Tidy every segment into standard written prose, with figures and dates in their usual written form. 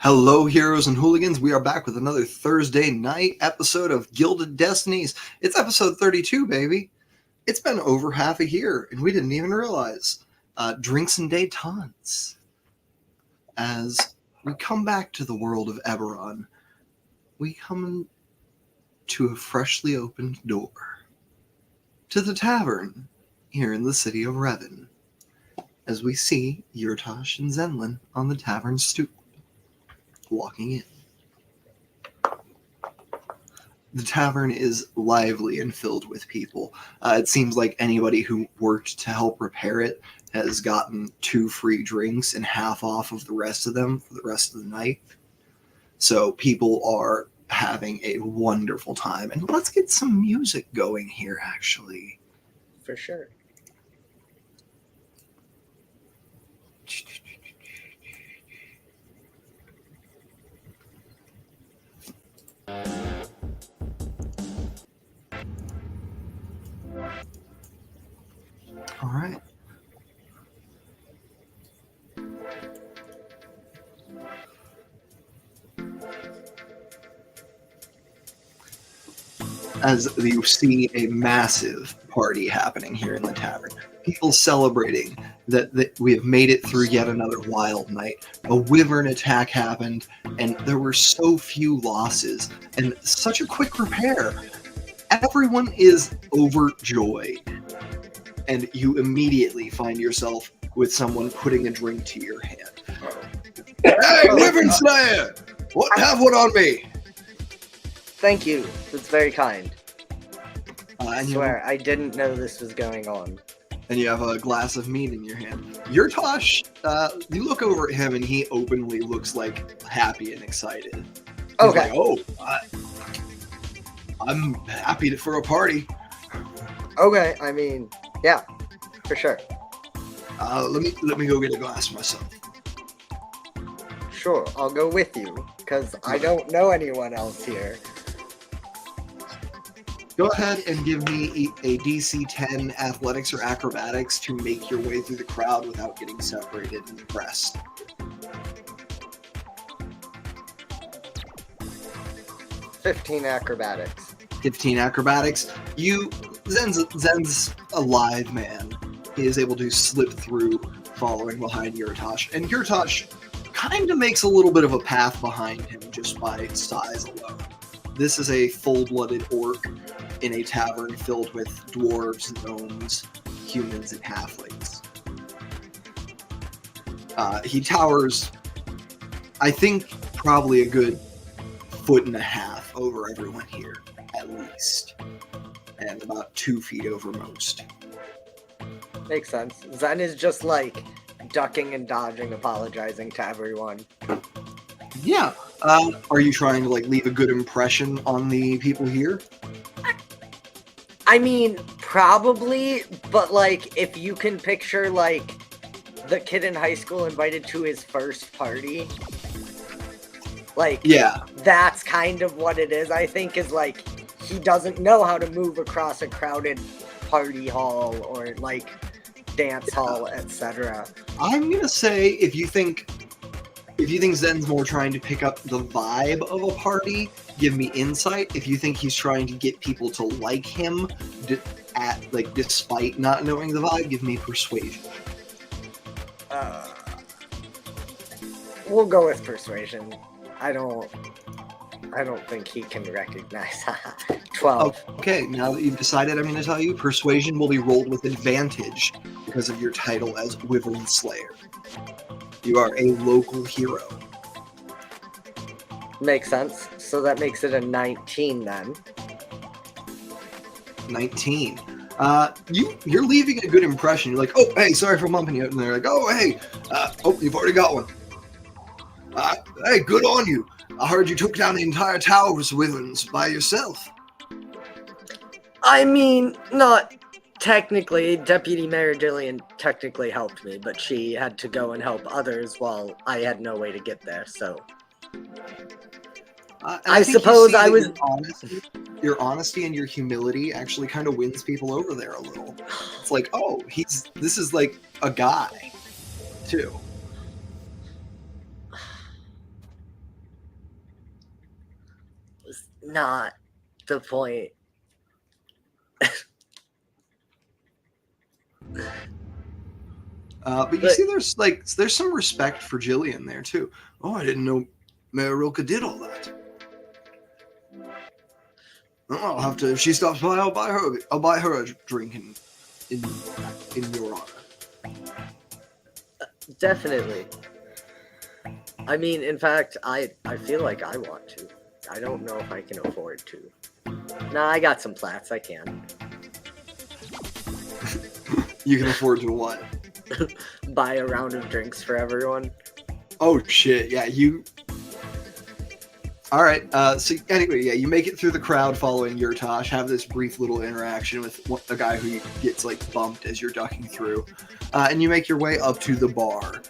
Hello, heroes and hooligans. We are back with another Thursday night episode of Gilded Destinies. It's episode 32, baby. It's been over half a year, and we didn't even realize. Drinks and Détentes. As we come back to the world of Eberron, we come to a freshly opened door. To the tavern here in the city of Revan. As we see Yurtosh and Zenlin on the tavern stoop. Walking in. The tavern is lively and filled with people. It seems like anybody who worked to help repair it has gotten 2 free drinks and half off of the rest of them for the rest of the night. So people are having a wonderful time. And let's get some music going here, actually. For sure. All right. As you see a massive party happening here in the tavern. People celebrating that we have made it through yet another wild night. A wyvern attack happened, and there were so few losses, and such a quick repair. Everyone is overjoyed, and you immediately find yourself with someone putting a drink to your hand. Hey, Wyvern Slayer! Have one on me! Thank you. That's very kind. I And swear, I didn't know this was going on. And you have a glass of mead in your hand. Yurtosh, you look over at him and he openly looks like happy and excited. He's Okay. Like, I'm happy for a party. Okay, I mean, yeah, for sure. Let me go get a glass myself. Sure, I'll go with you, because I don't know anyone else here. Go ahead and give me a DC 10 athletics or acrobatics to make your way through the crowd without getting separated and pressed. 15 acrobatics. 15 acrobatics. Zen's a live man. He is able to slip through following behind Yurtosh. And Yurtosh kind of makes a little bit of a path behind him just by size alone. This is a full-blooded orc in a tavern filled with dwarves, gnomes, humans, and halflings. He towers, I think, probably a good 1.5 feet over everyone here, at least. And about 2 feet over most. Makes sense. Zen is just like ducking and dodging, apologizing to everyone. Yeah. Are you trying to leave a good impression on the people here? I mean, probably, but if you can picture the kid in high school invited to his first party, yeah, that's kind of what it is. I think is he doesn't know how to move across a crowded party hall or dance hall, etc. I'm gonna say if you think Zen's more trying to pick up the vibe of a party, give me insight. If you think he's trying to get people to like him, despite not knowing the vibe, give me persuasion. We'll go with persuasion. I don't think he can recognize. 12. Okay, now that you've decided, I'm going to tell you, persuasion will be rolled with advantage because of your title as Wyvern Slayer. You are a local hero. Makes sense. So that makes it a 19 then. 19. You're leaving a good impression. You're like, oh, hey, sorry for bumping you. And they're like, oh, hey, you've already got one. Hey, good on you. I heard you took down the entire tower of wyverns by yourself. I mean, not technically. Deputy Mayor Dillian technically helped me, but she had to go and help others while I had no way to get there, so... I suppose I was... Your honesty and your humility actually kind of wins people over there a little. It's like, oh, this is like a guy, too. not the point. But you see, there's some respect for Jillian there too. Oh, I didn't know Marilka did all that. Oh, I'll have to. If she stops by, I'll buy her a drink in your honor. Definitely. I mean, in fact, I feel like I want to. I don't know if I can afford to. Nah, I got some plats. I can. You can afford to what? Buy a round of drinks for everyone. Oh shit! Yeah, you. All right. So anyway, yeah, you make it through the crowd following Yurtosh, have this brief little interaction with a guy who gets like bumped as you're ducking through, and you make your way up to the bar,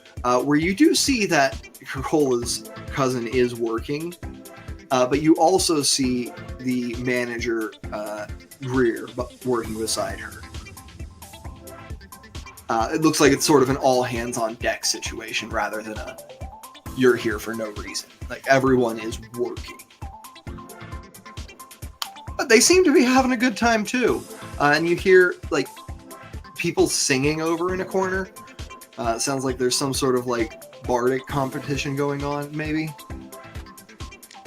where you do see that Cola's cousin is working, but you also see the manager Greer working beside her. It looks like it's sort of an all hands on deck situation rather than a you're here for no reason. Like everyone is working. But they seem to be having a good time too. And you hear like people singing over in a corner. It sounds like there's some sort of like bardic competition going on, maybe.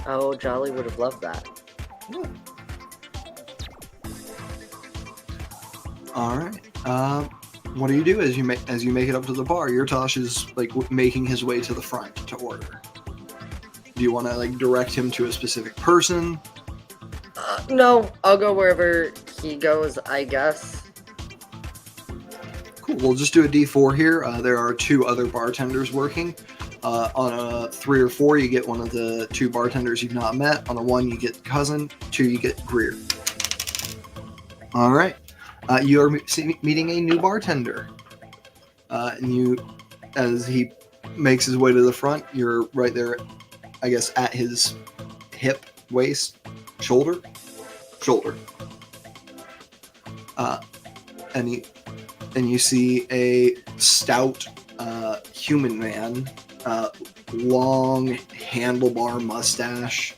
Oh, Jolly would have loved that. Yeah. All right. What do you do as you make it up to the bar? Yurtosh is like making his way to the front to order. Do you want to like direct him to a specific person? No, I'll go wherever he goes, I guess. Cool. We'll just do a D4 here. There are 2 other bartenders working. On a 3 or 4, you get one of the 2 bartenders you've not met. On a 1, you get cousin. 2, you get Greer. All right. You are meeting a new bartender. And you, as he makes his way to the front, you're right there, I guess, at his hip, waist, shoulder. And you see a stout human man, long handlebar mustache,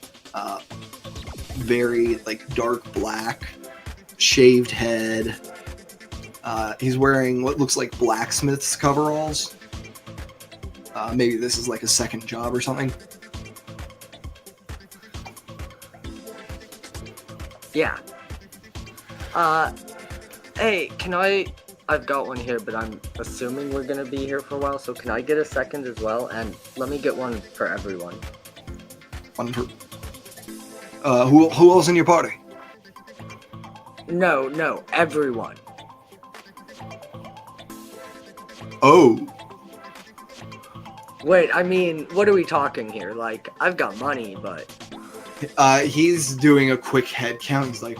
very like dark black, shaved head. He's wearing what looks like blacksmith's coveralls. Maybe this is like a second job or something. Yeah. Hey, I've got one here, but I'm assuming we're gonna be here for a while, so can I get a second as well? And let me get one for everyone. One for... who else in your party? No, everyone. Oh. Wait, I mean, what are we talking here? Like, I've got money, but... He's doing a quick head count. He's like,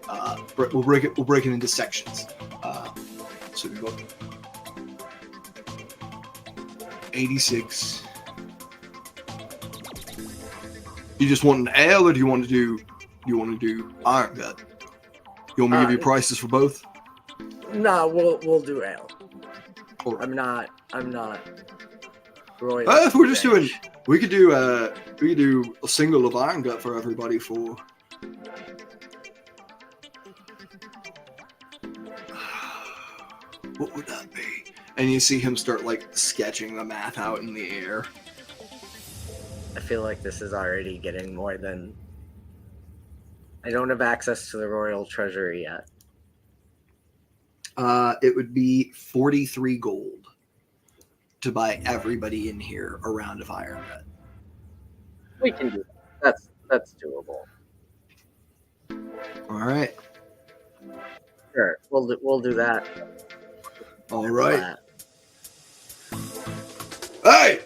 all right, we'll break it into sections. So we go 86. You just want an ale, or do you want to do iron gut? You want me to give you prices for both? No, we'll do ale. Right. I'm not royal. If we're just doing, we could do a single of iron gut for everybody for. What would that be? And you see him start like sketching the math out in the air. I feel like this is already getting more than... I don't have access to the royal treasury yet. It would be 43 gold to buy everybody in here a round of iron gut. We can do that. That's doable. All right. Sure, we'll do that. All right. Hey!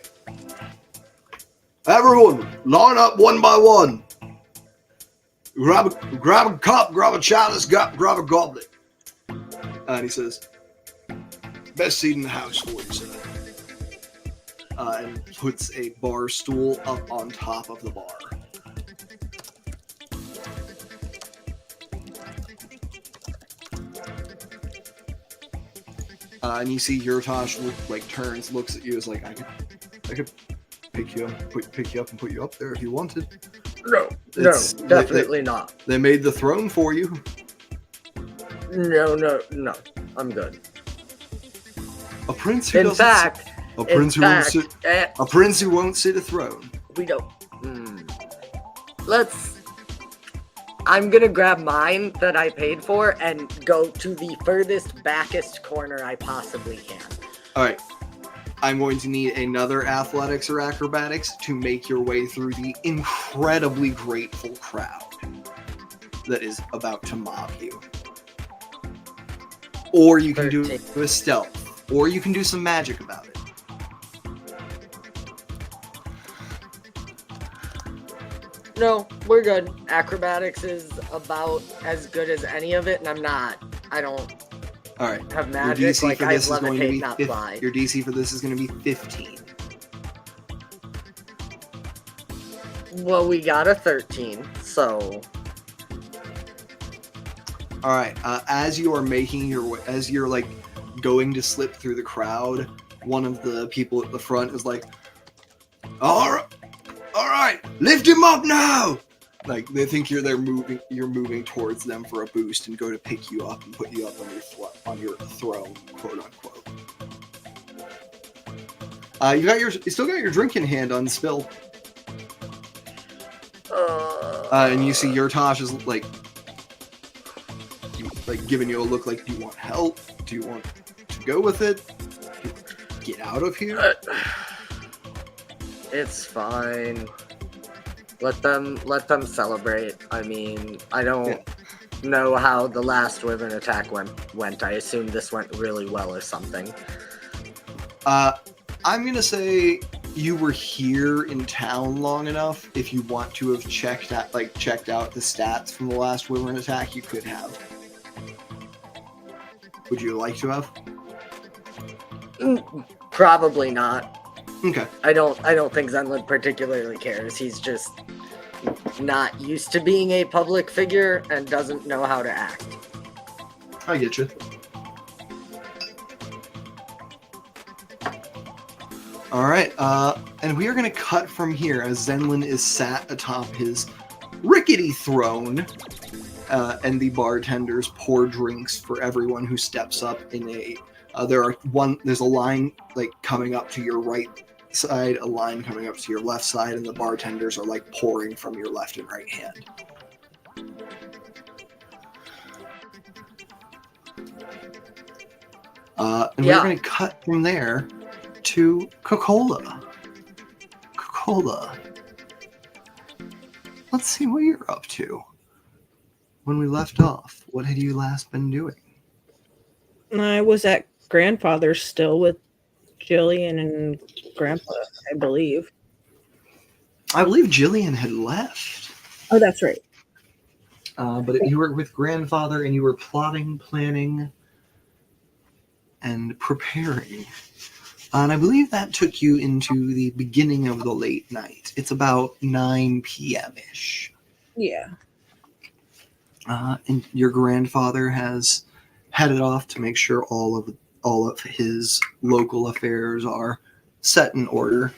Everyone, line up one by one. Grab a cup, grab a chalice, grab a goblet. And he says, best seat in the house for you, sir. And puts a bar stool up on top of the bar. And you see Yurtosh turns, looks at you, is like, I could pick you up and put you up there if you wanted. No, It's, definitely not. They made the throne for you. No. I'm good. A prince who In doesn't fact, sit, a prince who won't sit a throne. we don't. I'm gonna grab mine that I paid for and go to the furthest backest corner I possibly can. All right. I'm going to need another athletics or acrobatics to make your way through the incredibly grateful crowd that is about to mob you. Or you can do it with stealth. Or you can do some magic about it. No, we're good. Acrobatics is about as good as any of it, and I don't All right. have magic. Like, I levitate, not fly. Your DC for this is going to be 15. Well, we got a 13, so... All right. As you are making your way, as you're like going to slip through the crowd, one of the people at the front is like, all right, lift him up now. Like, they think you're moving towards them for a boost and go to pick you up and put you up on your throne, quote unquote. You still got your drink in hand unspilled. And you see your Tosh is like giving you a look like, do you want help? Do you want to go with it? Get out of here? It's fine. Let them celebrate. I mean, I don't know how the last Wyvern attack went. I assume this went really well or something. I'm gonna say you were here in town long enough. If you want to have checked out the stats from the last Wyvern attack, you could have. Would you like to have? Probably not. Okay. I don't think Zenlin particularly cares. He's just not used to being a public figure and doesn't know how to act. I get you. All right, and we are going to cut from here as Zenlin is sat atop his rickety throne, and the bartenders pour drinks for everyone who steps up in a. There's a line like coming up to your right side, a line coming up to your left side, and the bartenders are like pouring from your left and right hand. And we're going to cut from there to Coca-Cola. Coca-Cola. Let's see what you're up to. When we left off, what had you last been doing? I was at grandfather's still with Jillian and Grandpa, I believe. I believe Jillian had left. Oh, that's right. But you were with grandfather and you were plotting, planning, and preparing. And I believe that took you into the beginning of the late night. It's about 9 p.m.-ish. Yeah. And your grandfather has headed off to make sure all of his local affairs are set in order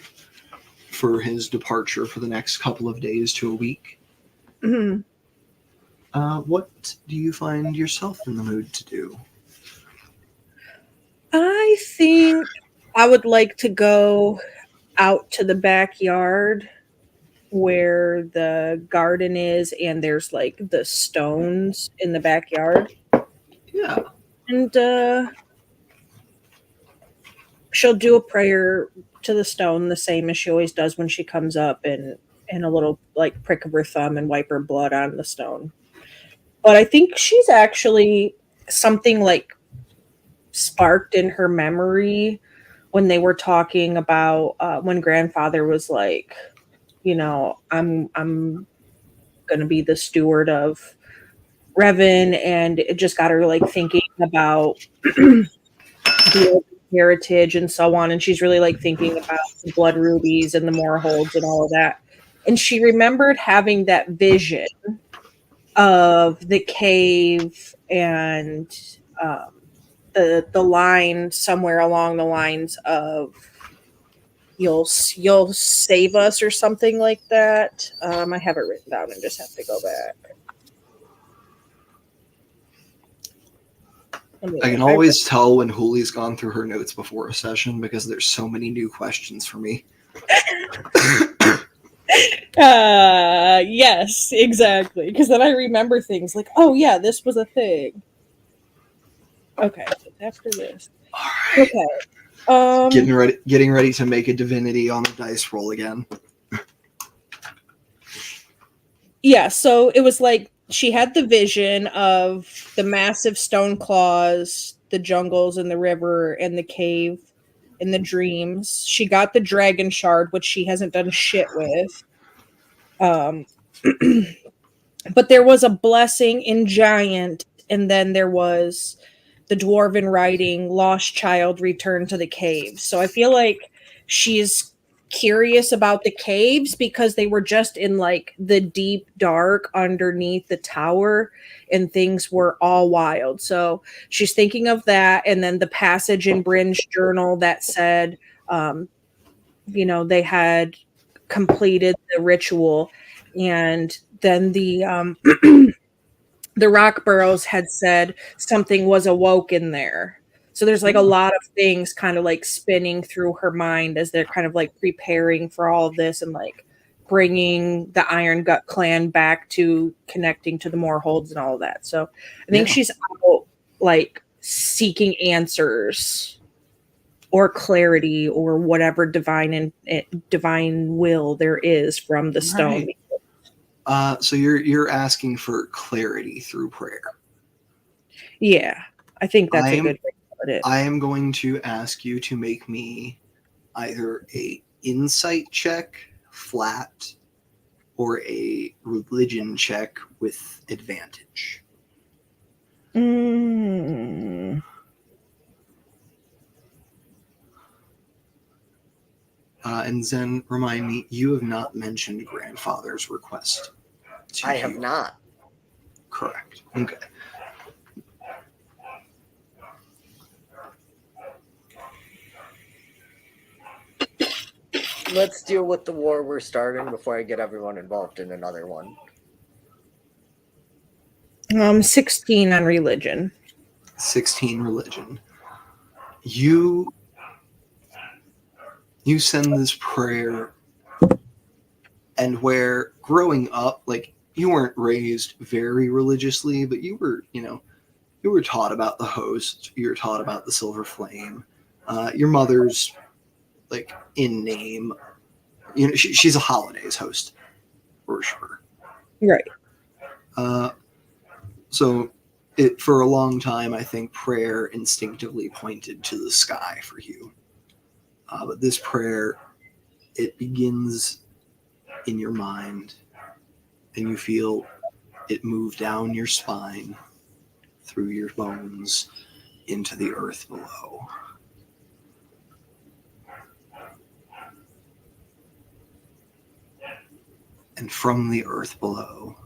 for his departure for the next couple of days to a week. Mm-hmm. What do you find yourself in the mood to do? I think I would like to go out to the backyard where the garden is, and there's like the stones in the backyard. Yeah. And she'll do a prayer to the stone the same as she always does when she comes up, and a little like prick of her thumb and wipe her blood on the stone. But I think she's actually something like sparked in her memory when they were talking about when grandfather was like, you know, I'm going to be the steward of Revan, and it just got her like thinking about the heritage and so on, and she's really like thinking about the blood rubies and the Moorholds and all of that. And she remembered having that vision of the cave and the line somewhere along the lines of you'll save us or something like that. I have it written down and just have to go back. I can always tell when Hooli's gone through her notes before a session because there's so many new questions for me. Yes, exactly. Because then I remember things like, oh yeah, this was a thing. Okay, so after this. All right. Okay. Getting ready to make a divinity on the dice roll again. Yeah, so it was like she had the vision of the massive stone claws, the jungles and the river and the cave and the dreams. She got the dragon shard, which she hasn't done shit with. But there was a blessing in giant, and then there was the dwarven writing, lost child returned to the caves. So I feel like she's curious about the caves because they were just in like the deep dark underneath the tower and things were all wild. So she's thinking of that, and then the passage in Bryn's journal that said they had completed the ritual, and then the the rock burrows had said something was awoke in there. So there's like a lot of things kind of like spinning through her mind as they're kind of like preparing for all of this and like bringing the Iron Gut clan back to connecting to the Moorholds and all of that. So I think she's out like seeking answers or clarity or whatever divine will there is from the stone. Right. So you're asking for clarity through prayer. Yeah, I think that's a good way to put it. I am going to ask you to make me either a insight check flat or a religion check with advantage. And Zen, remind me, you have not mentioned grandfather's request. I have not. Correct. Okay. Let's deal with the war we're starting before I get everyone involved in another one. 16 on religion. 16 religion. You send this prayer, and where growing up, like, you weren't raised very religiously, but you were taught about the host, you were taught about the silver flame. Your mother's like in name, she's a holidays host worshiper, right? So for a long time, I think prayer instinctively pointed to the sky for you. But this prayer, it begins in your mind, and you feel it move down your spine, through your bones, into the earth below. And from the earth below,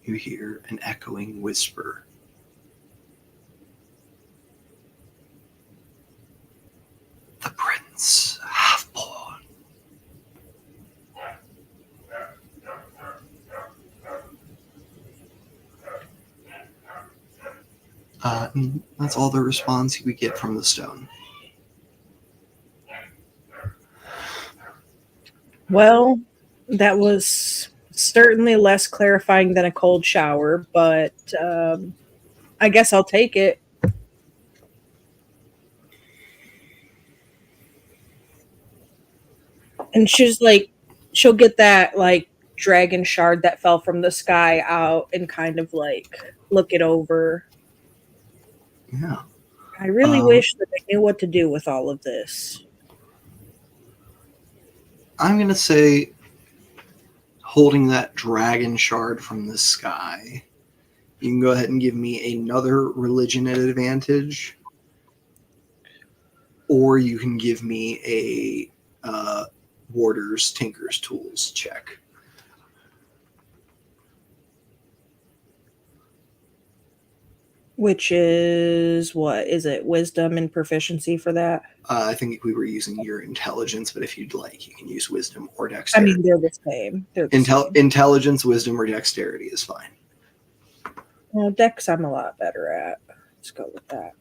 you hear an echoing whisper. The prince hath born. And that's all the response we get from the stone. Well, that was certainly less clarifying than a cold shower, but I guess I'll take it. And she'll get that like dragon shard that fell from the sky out and kind of like look it over. Yeah. I really wish that I knew what to do with all of this. I'm going to say, holding that dragon shard from the sky, you can go ahead and give me another religion at advantage, or you can give me a warder's tinker's tools check. Which is, what is it? Wisdom and proficiency for that? I think we were using your intelligence, but if you'd like, you can use wisdom or I dexterity. mean, they're the same. They're the same. Intelligence, wisdom, or dexterity is fine. Well, dex I'm a lot better at. Let's go with that.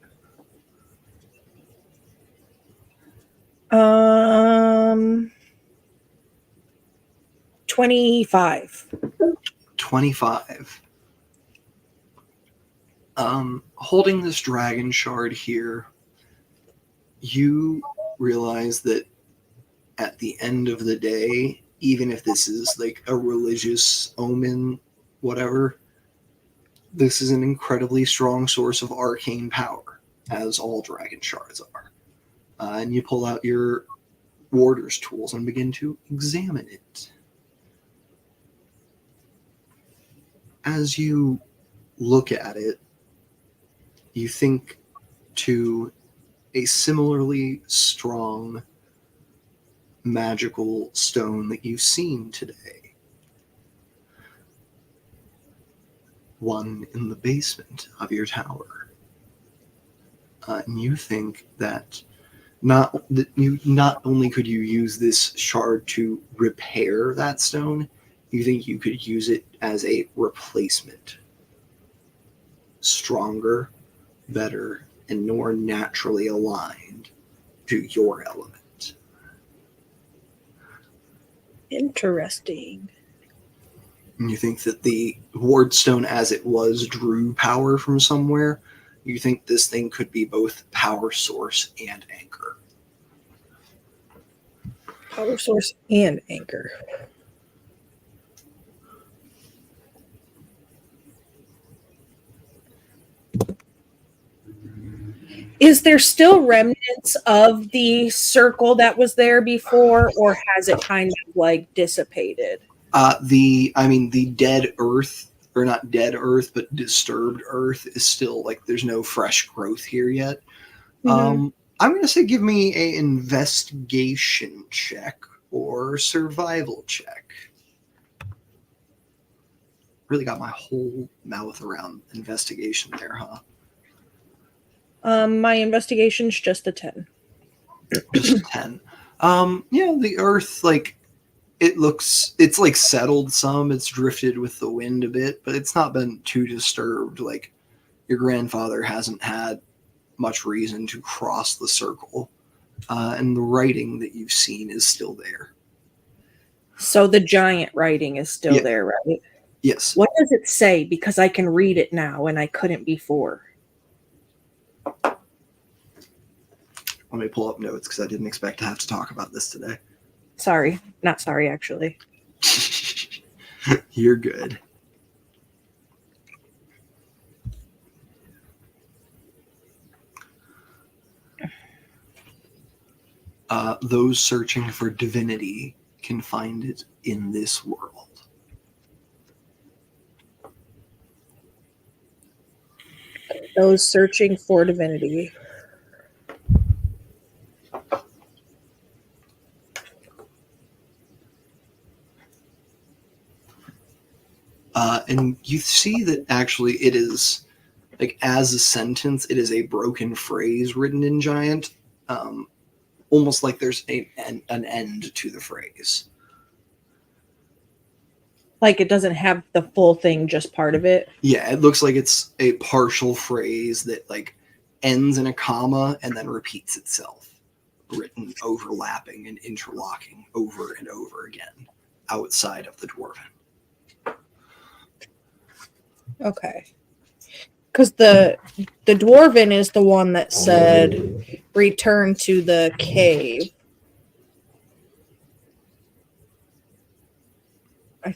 25. 25. Holding this dragon shard here, you realize that at the end of the day, even if this is like a religious omen, whatever, this is an incredibly strong source of arcane power, as all dragon shards are. And you pull out your warder's tools and begin to examine it. As you look at it, you think to a similarly strong magical stone that you've seen today. One in the basement of your tower. And you think that not only could you use this shard to repair that stone, you think you could use it as a replacement. Stronger, better, and more naturally aligned to your element. Interesting. And you think that the wardstone as it was drew power from somewhere. You think this thing could be both power source and anchor. Power source and anchor. Is there still remnants of the circle that was there before, or has it kind of like dissipated? The dead earth, or not dead earth, but disturbed earth is still like there's no fresh growth here yet. Mm-hmm. I'm going to say give me an investigation check or survival check. Really got my whole mouth around investigation there, huh? My investigation's just a 10. Just a 10. The earth, like, it's like settled some. It's drifted with the wind a bit, but it's not been too disturbed. Like, your grandfather hasn't had much reason to cross the circle. And the writing that you've seen is still there. So the giant writing is still there, right? Yes. What does it say? Because I can read it now and I couldn't before. Let me pull up notes because I didn't expect to have to talk about this today. Sorry. Not sorry, actually. You're good. Those searching for divinity can find it in this world. Those searching for divinity. And you see that actually it is, like, as a sentence, it is a broken phrase written in giant. Almost like there's an end to the phrase. Like it doesn't have the full thing, just part of it? Yeah, it looks like it's a partial phrase that, like, ends in a comma and then repeats itself, written overlapping and interlocking over and over again outside of the dwarven. Okay. Because the dwarven is the one that said return to the cave. I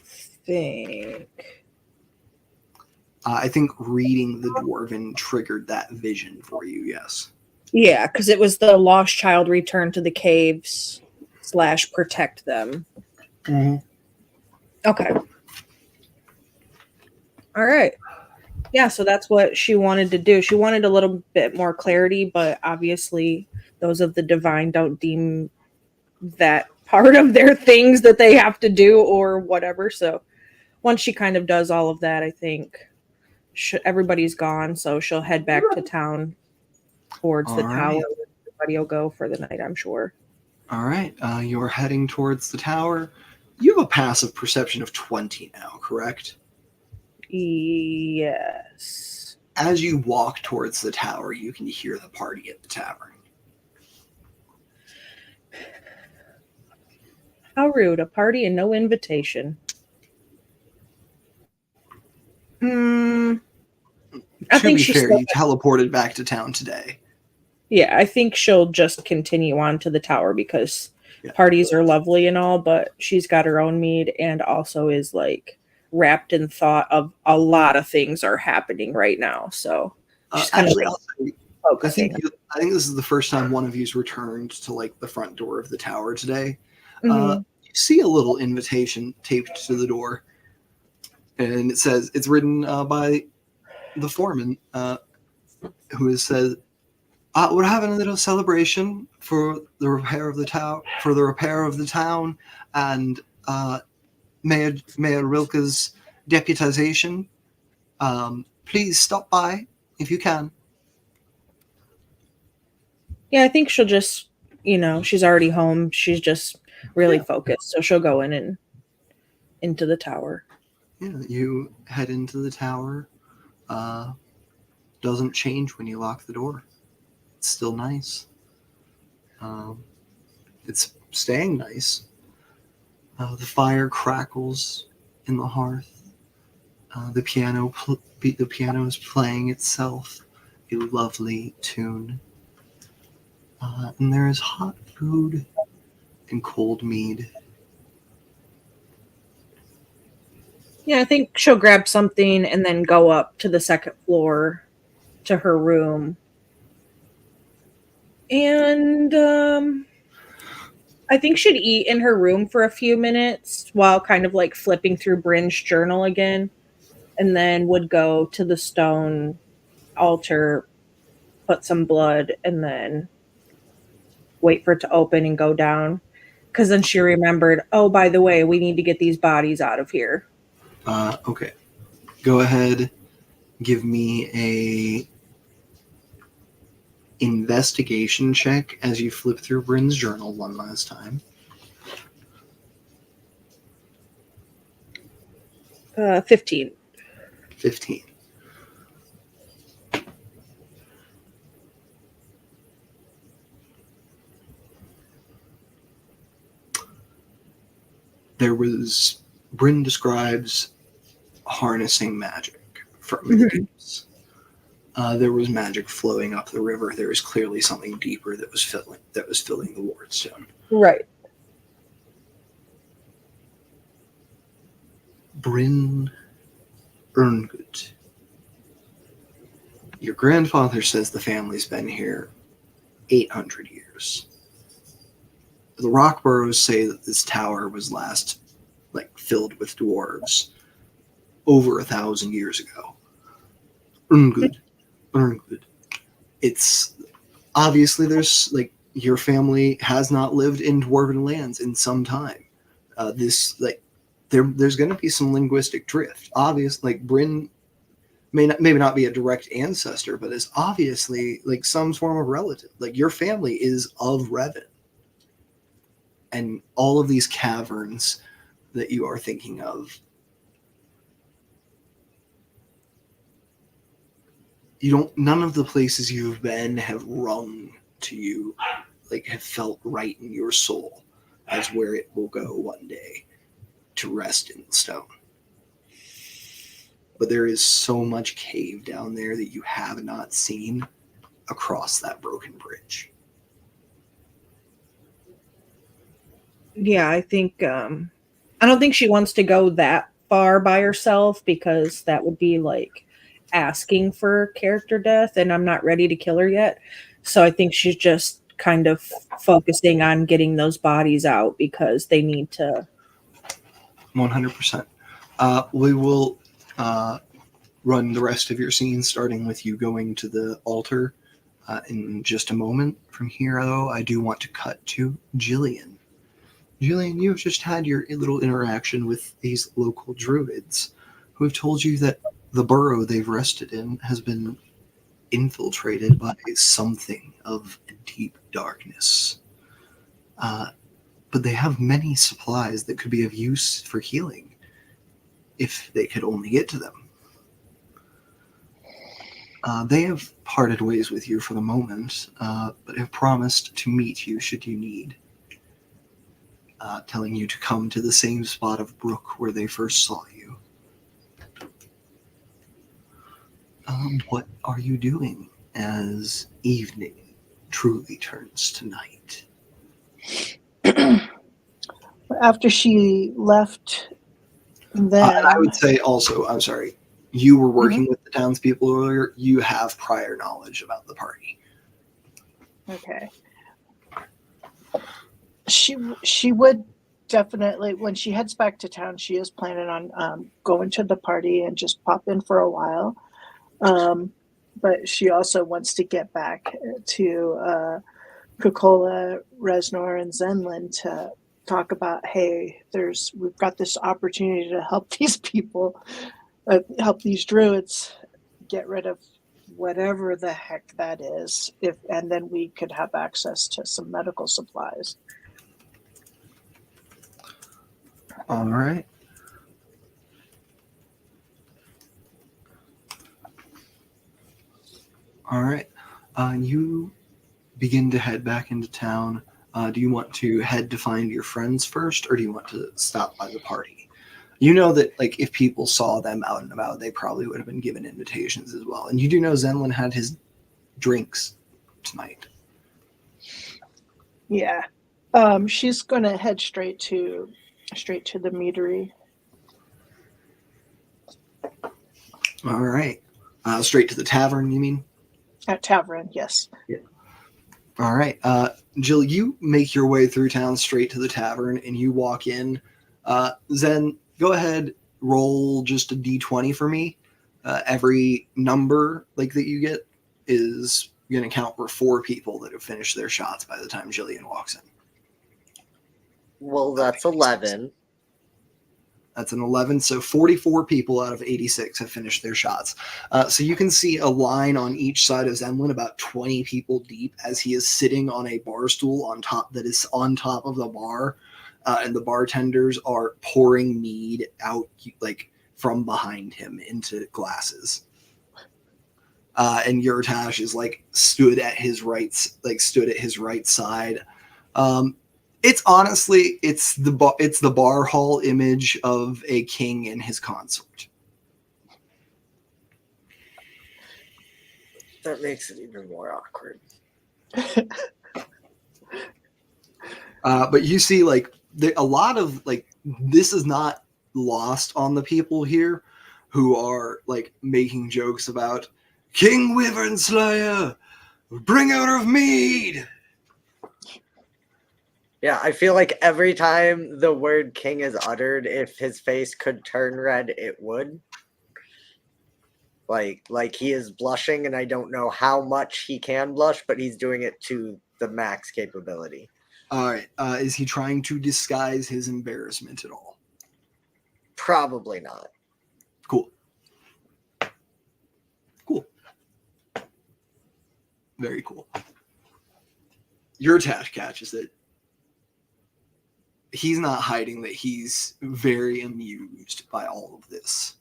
think reading the dwarven triggered that vision for you, yes. Yeah, because it was the lost child return to the caves / protect them. Mm-hmm. Okay. All right. Yeah, so that's what she wanted to do. She wanted a little bit more clarity, but obviously those of the divine don't deem that part of their things that they have to do or whatever. So once she kind of does all of that, I think everybody's gone, so she'll head back to town towards the All tower. right. Everybody will go for the night, I'm sure. All right. You're heading towards the tower. You have a passive perception of 20 now, correct? Yes. As you walk towards the tower, you can hear the party at the tavern. How rude. A party and no invitation. I To think be she's fair, still, you teleported back to town today. yeah, I think she'll just continue on to the tower because Yeah. parties are lovely and all, but she's got her own mead and also is like wrapped in thought of a lot of things are happening right now. So she's kind Actually, of I'll say, focusing. I think this is the first time one of you's returned to like the front door of the tower today. Mhm. You see a little invitation taped to the door, and it says it's written by the foreman, who says, "We're having a little celebration for the repair of the town, and Mayor Rilke's deputization. Please stop by if you can." Yeah, I think she'll just, she's already home. She's just really Yeah. focused. So she'll go in and into the tower. Yeah, you head into the tower. Doesn't change when you lock the door. It's still nice. It's staying nice. The fire crackles in the hearth. The piano is playing itself a lovely tune. And there is hot food and cold mead. Yeah, I think she'll grab something and then go up to the second floor to her room. And I think she'd eat in her room for a few minutes while kind of like flipping through Bryn's journal again, and then would go to the stone altar, put some blood, and then wait for it to open and go down. Because then she remembered, oh, by the way, we need to get these bodies out of here. Okay. Go ahead. Give me a investigation check as you flip through Bryn's journal one last time. 15. 15. Bryn describes harnessing magic from the deeps. There was magic flowing up the river. There was clearly something deeper that was filling the wardstone. Right. Bryn Earngood. Your grandfather says the family's been here 800 years. The Rockboroughs say that this tower was last filled with dwarves over 1,000 years ago. Earngood. It's obviously there's your family has not lived in dwarven lands in some time. There's going to be some linguistic drift. Obviously, Bryn maybe not be a direct ancestor, but is obviously some form of relative. Your family is of Revan, and all of these caverns that you are thinking of. None of the places you've been have rung to you, have felt right in your soul as where it will go one day to rest in stone. But there is so much cave down there that you have not seen across that broken bridge. Yeah, I think I don't think she wants to go that far by herself because that would be asking for character death, and I'm not ready to kill her yet. So I think she's just kind of focusing on getting those bodies out because they need to. 100%. We will run the rest of your scenes, starting with you going to the altar in just a moment. From here, though, I do want to cut to Jillian. Jillian, you have just had your little interaction with these local druids who have told you that the burrow they've rested in has been infiltrated by something of deep darkness. But they have many supplies that could be of use for healing if they could only get to them. They have parted ways with you for the moment, but have promised to meet you should you need, telling you to come to the same spot of brook where they first saw you. What are you doing as evening truly turns to night? After she left, then And I would say also, I'm sorry, you were working with the townspeople earlier. You have prior knowledge about the party. okay. She would definitely, when she heads back to town, she is planning on going to the party and just pop in for a while. But she also wants to get back to Coca-Cola, Reznor, and Zenlin to talk about, hey, we've got this opportunity to help these people, help these druids get rid of whatever the heck that is, and then we could have access to some medical supplies. All right. All right. You begin to head back into town. Do you want to head to find your friends first, or do you want to stop by the party? You know that, like, if people saw them out and about, they probably would have been given invitations as well. And you do know Zenlin had his drinks tonight. Yeah. She's gonna head straight to the meadery. All right. Straight to the tavern, you mean? At tavern, yes. Yeah. All right. Jill, you make your way through town straight to the tavern, and you walk in. Zen, go ahead, roll just a d20 for me. Every number like that you get is going to count for 4 people that have finished their shots by the time Jillian walks in. Well, that's 11. That's an 11. So 44 people out of 86 have finished their shots. So you can see a line on each side of Zenlin, about 20 people deep, as he is sitting on a bar stool on top of the bar. And the bartenders are pouring mead out like from behind him into glasses. And Yurtash is like stood at his right side. It's honestly, it's the bar hall image of a king and his consort. That makes it even more awkward. But you see, like, a lot of, like, this is not lost on the people here who are, like, making jokes about King Wyvern Slayer, bring out of mead. Yeah, I feel like every time the word king is uttered, if his face could turn red, it would. Like he is blushing, and I don't know how much he can blush, but he's doing it to the max capability. All right. Is he trying to disguise his embarrassment at all? Probably not. Cool. Cool. Very cool. Your Tash catches it. He's not hiding that he's very amused by all of this.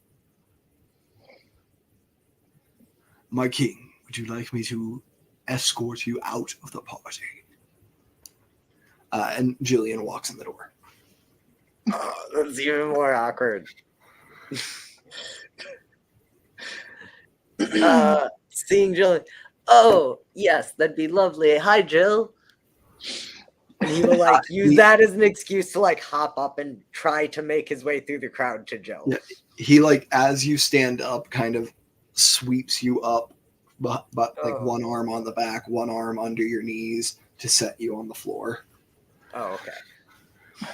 My king, would you like me to escort you out of the party? And Jillian walks in the door. Oh, that's even more awkward. Seeing Jill. Oh, yes, that'd be lovely. Hi, Jill. And he will like use that as an excuse to like hop up and try to make his way through the crowd to Jill. Yeah, he like as you stand up, kind of sweeps you up, but like one arm on the back, one arm under your knees to set you on the floor. Oh, okay.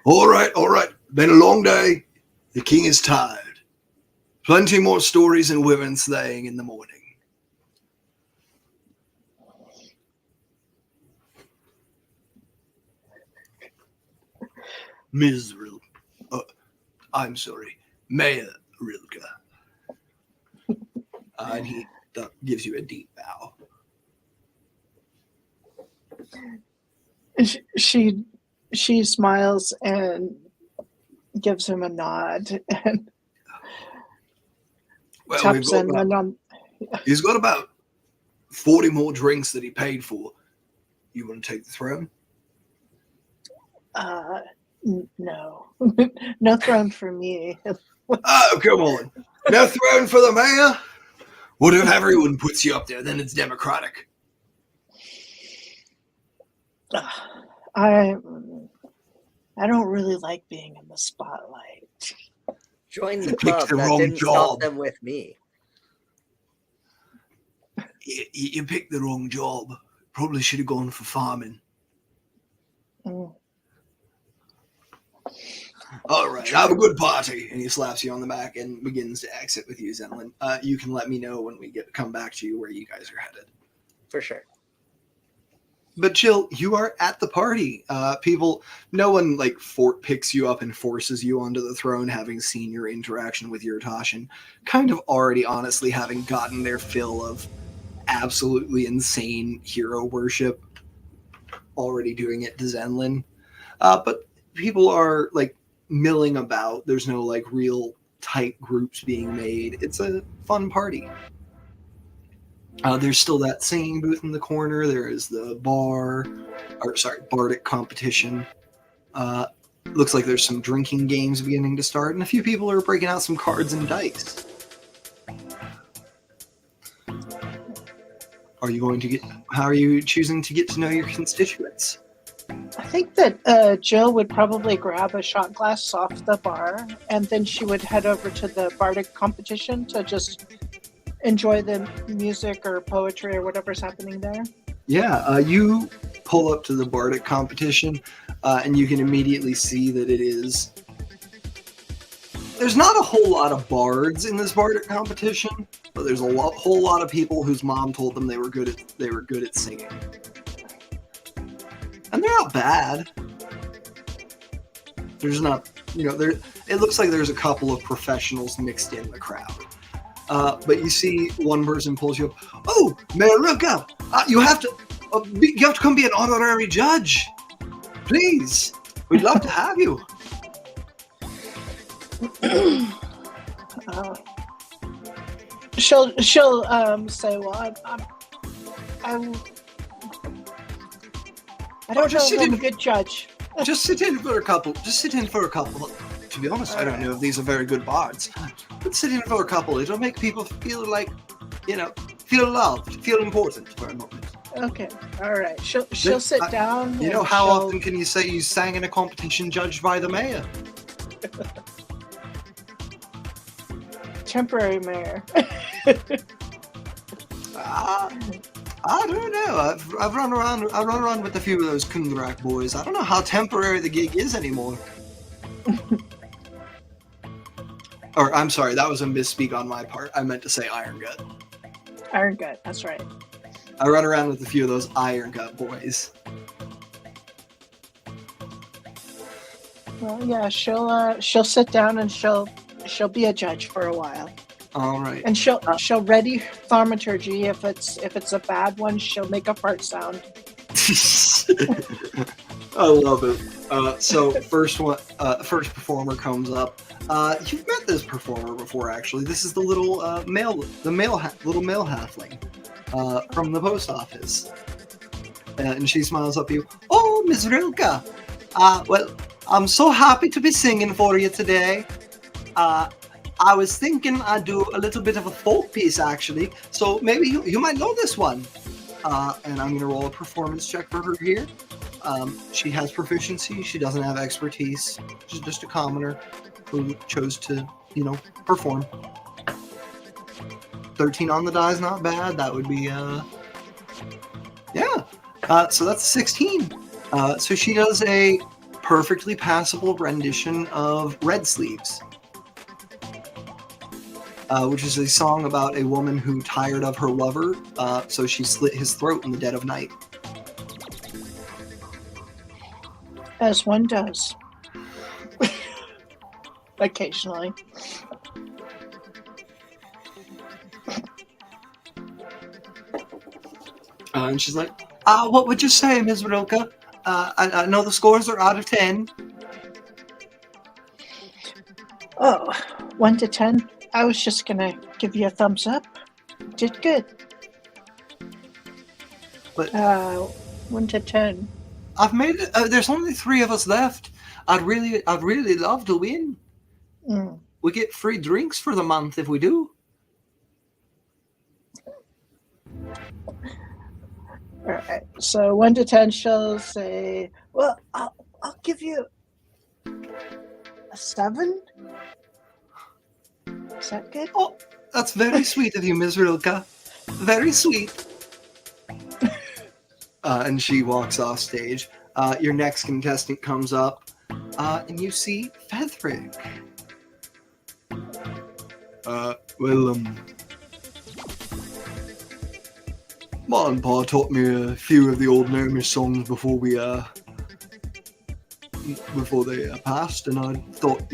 All right. Been a long day. The king is tired. Plenty more stories and women slaying in the morning. I'm sorry. Mayor Rilke. And he gives you a deep bow. She smiles and gives him a nod and taps in. He's got about 40 more drinks that he paid for. You want to take the throne? No. No throne for me. Oh, come on. No throne for the mayor? What if everyone puts you up there? Then it's democratic. I don't really like being in the spotlight. Join the You picked club. the That wrong didn't job. stop them with me. You picked the wrong job. Probably should have gone for farming. Mm. All right, have a good party. And he slaps you on the back and begins to exit with you, Zenlin. You can let me know when we come back to you where you guys are headed. For sure. But Jill, you are at the party. No one picks you up and forces you onto the throne, having seen your interaction with your Tashin, kind of already honestly having gotten their fill of absolutely insane hero worship, already doing it to Zenlin. But people are milling about. There's no real tight groups being made. It's a fun party. There's still that singing booth in the corner. There is the bardic competition. Looks like there's some drinking games beginning to start, and a few people are breaking out some cards and dice. How are you choosing to get to know your constituents? I think that Jill would probably grab a shot glass off the bar, and then she would head over to the bardic competition to just enjoy the music or poetry or whatever's happening there. Yeah, you pull up to the bardic competition, and you can immediately see that there's not a whole lot of bards in this bardic competition, but there's whole lot of people whose mom told them they were good at singing. And they're not bad. There's not, it looks like there's a couple of professionals mixed in the crowd. But you see one person pulls you up. Oh, Mayor Rilke, you have to come be an honorary judge. Please, we'd love to have you. She'll say, "Well, I don't know if I'm a good judge." Just sit in for a couple. To be honest, I don't know if these are very good bards. But sit in for a couple. It'll make people feel feel loved, feel important for a moment. Okay, all right. She'll sit down. How often can you say you sang in a competition judged by the mayor? Temporary mayor. I don't know. I've run around with a few of those Kundrak boys. I don't know how temporary the gig is anymore. Or I'm sorry, that was a misspeak on my part. I meant to say Iron Gut. Iron Gut, that's right. I run around with a few of those Iron Gut boys. Well, yeah, she'll sit down and she'll be a judge for a while. All right. And she'll ready thaumaturgy. If it's a bad one, she'll make a fart sound. I love it. So first performer comes up. You've met this performer before, actually. This is the little male halfling from the post office, and she smiles up at you. Oh, Ms. Rilke. Well, I'm so happy to be singing for you today. I was thinking I'd do a little bit of a folk piece, actually. So maybe you might know this one. And I'm going to roll a performance check for her here. She has proficiency. She doesn't have expertise. She's just a commoner who chose to, perform. 13 on the die is not bad. That would be, yeah. So that's 16. So she does a perfectly passable rendition of Red Sleeves. Which is a song about a woman who tired of her lover, so she slit his throat in the dead of night. As one does. Occasionally. And she's like, what would you say, Ms. Rilka? I know the scores are out of 10. Oh, 1 to 10. I was just gonna give you a thumbs up. Did good. But 1 to 10. I've made it. There's only 3 of us left. I'd really love to win. Mm. We get free drinks for the month if we do. All right. So 1 to 10, she'll say, "Well, I'll give you a 7." Is that good? Oh, that's very sweet of you, Ms. Rilka. Very sweet. And she walks off stage. Your next contestant comes up, and you see Fethrick. Ma and Pa taught me a few of the old Gnomish songs before they passed, and I thought,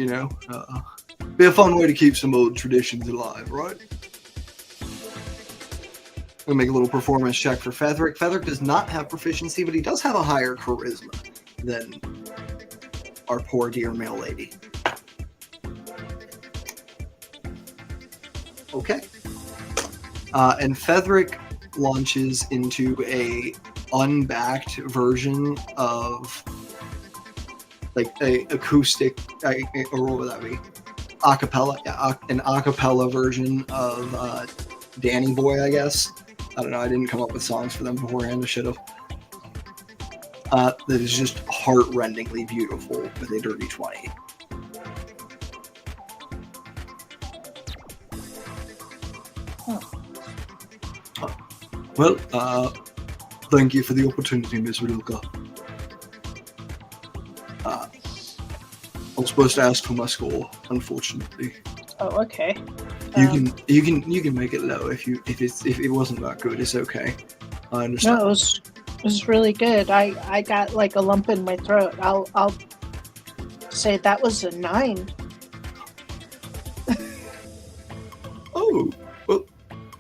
be a fun way to keep some old traditions alive, right? We'll make a little performance check for Fethrick. Fethrick does not have proficiency, but he does have a higher charisma than our poor dear male lady. Okay. And Fethrick launches into a unbacked version of like a acoustic, or what would that be? Acapella, an acapella version of Danny Boy, I guess. I don't know. I didn't come up with songs for them beforehand. I should have. That is just heart-rendingly beautiful with a dirty 20. Well, thank you for the opportunity, Ms. Rilka. I was supposed to ask for my score, unfortunately. Oh, okay. You can make it low if it wasn't that good. It's okay. I understand. No, it was really good. I got like a lump in my throat. I'll say that was a 9. Oh, well,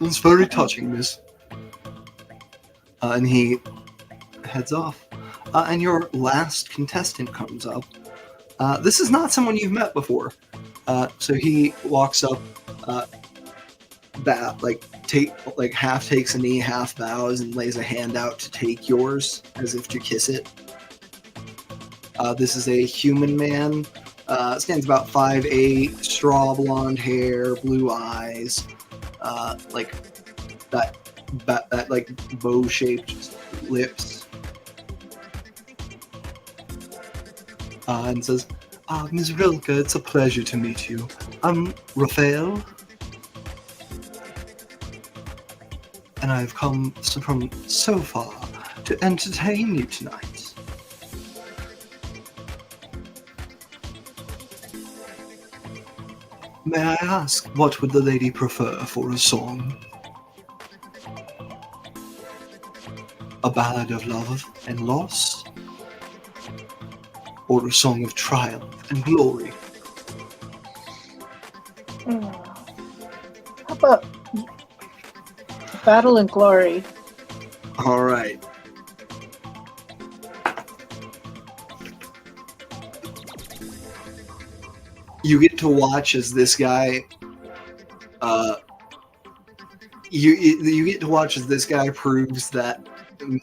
that's very touching, miss. And he heads off. And your last contestant comes up. This is not someone you've met before. So he walks up, half takes a knee, half bows, and lays a hand out to take yours, as if to kiss it. This is a human man. Stands about 5'8", straw blonde hair, blue eyes, that bow-shaped lips. And says, Ms. Rilka, it's a pleasure to meet you. I'm Raphael. And I've come from so far to entertain you tonight. May I ask, what would the lady prefer for a song? A ballad of love and loss? Or a song of triumph and glory? How about Battle and Glory? All right. You get to watch as this guy. You get to watch as this guy proves that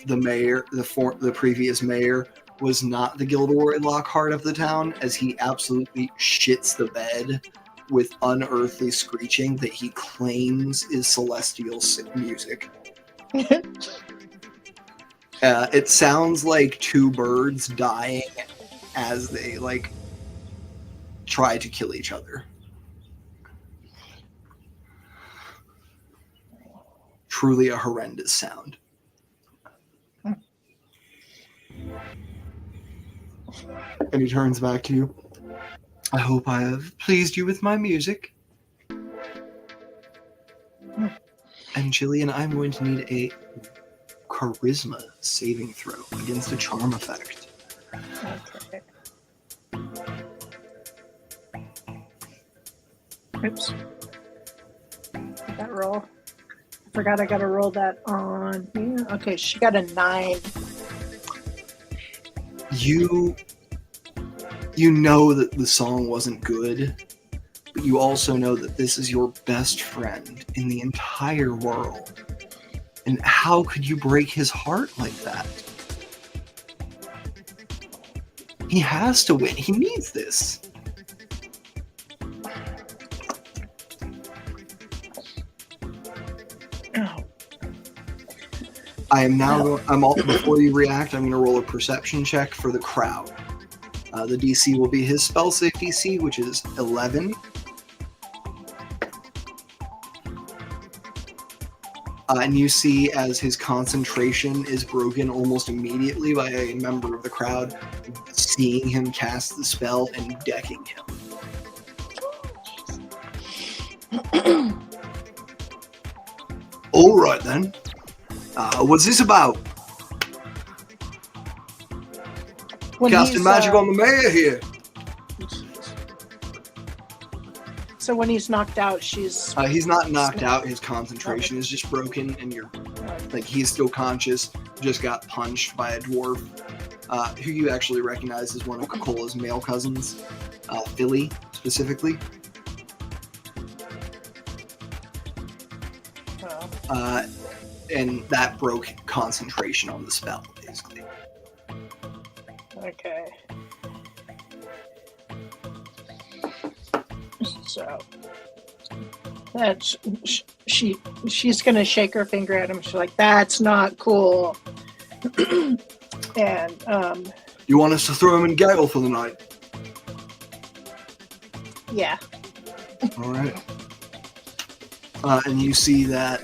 the mayor, the previous mayor, was not the Gilderoy Lockhart of the town, as he absolutely shits the bed with unearthly screeching that he claims is celestial music. It sounds like two birds dying as they try to kill each other. Truly a horrendous sound. And he turns back to you. I hope I have pleased you with my music. And Jillian, I'm going to need a charisma saving throw against a charm effect. Okay. Oops. Did that roll? forgot I got to roll that on here. Okay, she got a 9. You know that the song wasn't good, but you also know that this is your best friend in the entire world. And how could you break his heart like that? He has to win. He needs this. I am now. Before you react, I'm going to roll a perception check for the crowd. The DC will be his spell save DC, which is 11. And you see as his concentration is broken almost immediately by a member of the crowd, seeing him cast the spell and decking him. All right then. What's this about? Casting magic on the mayor here. So when he's knocked out, she's... He's not knocked out. His concentration is just broken, and you're like, he's still conscious. Just got punched by a dwarf, who you actually recognize as one of Cocola's male cousins, Philly specifically. And that broke concentration on the spell, basically. Okay. So that's she's gonna shake her finger at him. She's like, "That's not cool." And you want us to throw him in jail for the night? Yeah. All right. And you see that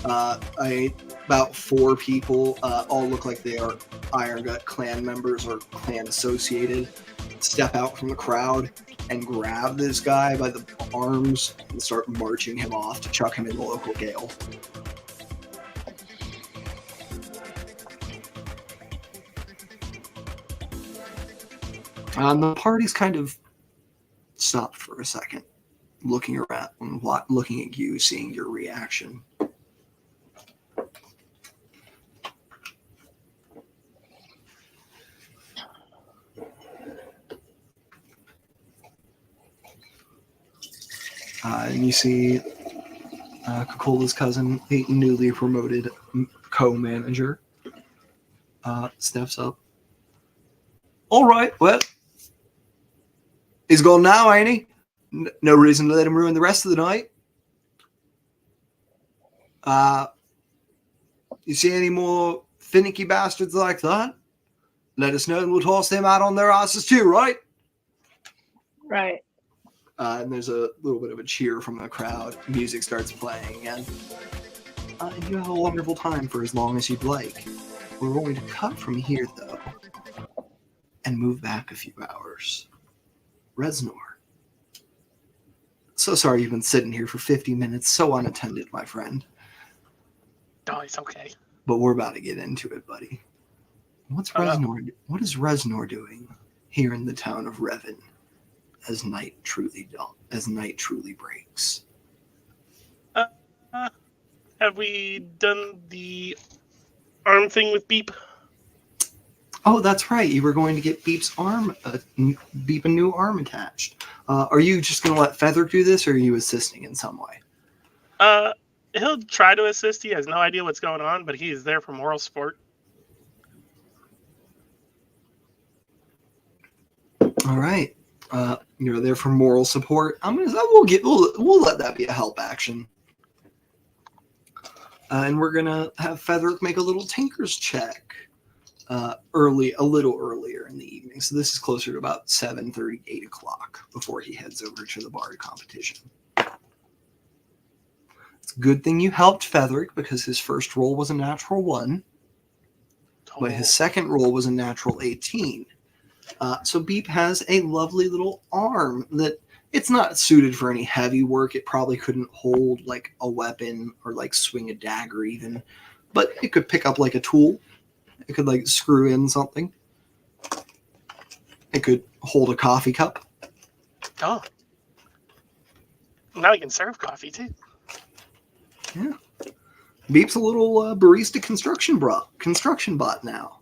about 4 people, all look like they are Irongut clan members or clan associated, step out from the crowd and grab this guy by the arms and start marching him off to chuck him in the local jail. The party's kind of stopped for a second, looking around, looking at you, seeing your reaction. And you see Cocola's cousin, a newly promoted co-manager, steps up. All right, well, he's gone now, ain't he? No reason to let him ruin the rest of the night. You see any more finicky bastards like that? Let us know and we'll toss them out on their asses too, right? Right. And there's a little bit of a cheer from the crowd. Music starts playing, and you have a wonderful time for as long as you'd like. We're going to cut from here, though, and move back a few hours. Reznor. So sorry you've been sitting here for 50 minutes, so unattended, my friend. No, it's okay. But we're about to get into it, buddy. What is Reznor doing here in the town of Revan as night truly breaks? Have we done the arm thing with Beep? Oh, that's right. You were going to get Beep's arm, Beep a new arm attached. Are you just going to let Feather do this, or are you assisting in some way? He'll try to assist. He has no idea what's going on, but he's there for moral support. All right. You're there for moral support. We'll let that be a help action. And we're gonna have Featherick make a little tinker's check a little earlier in the evening. So this is closer to about 7:30, 8 o'clock before he heads over to the bard competition. It's a good thing you helped Featherick because his first roll was a natural 1, but his second roll was a natural 18. So Beep has a lovely little arm that it's not suited for any heavy work. It probably couldn't hold like a weapon or like swing a dagger even, but it could pick up like a tool. It could like screw in something. It could hold a coffee cup. Oh. Now he can serve coffee too. Yeah. Beep's a little barista construction bot now.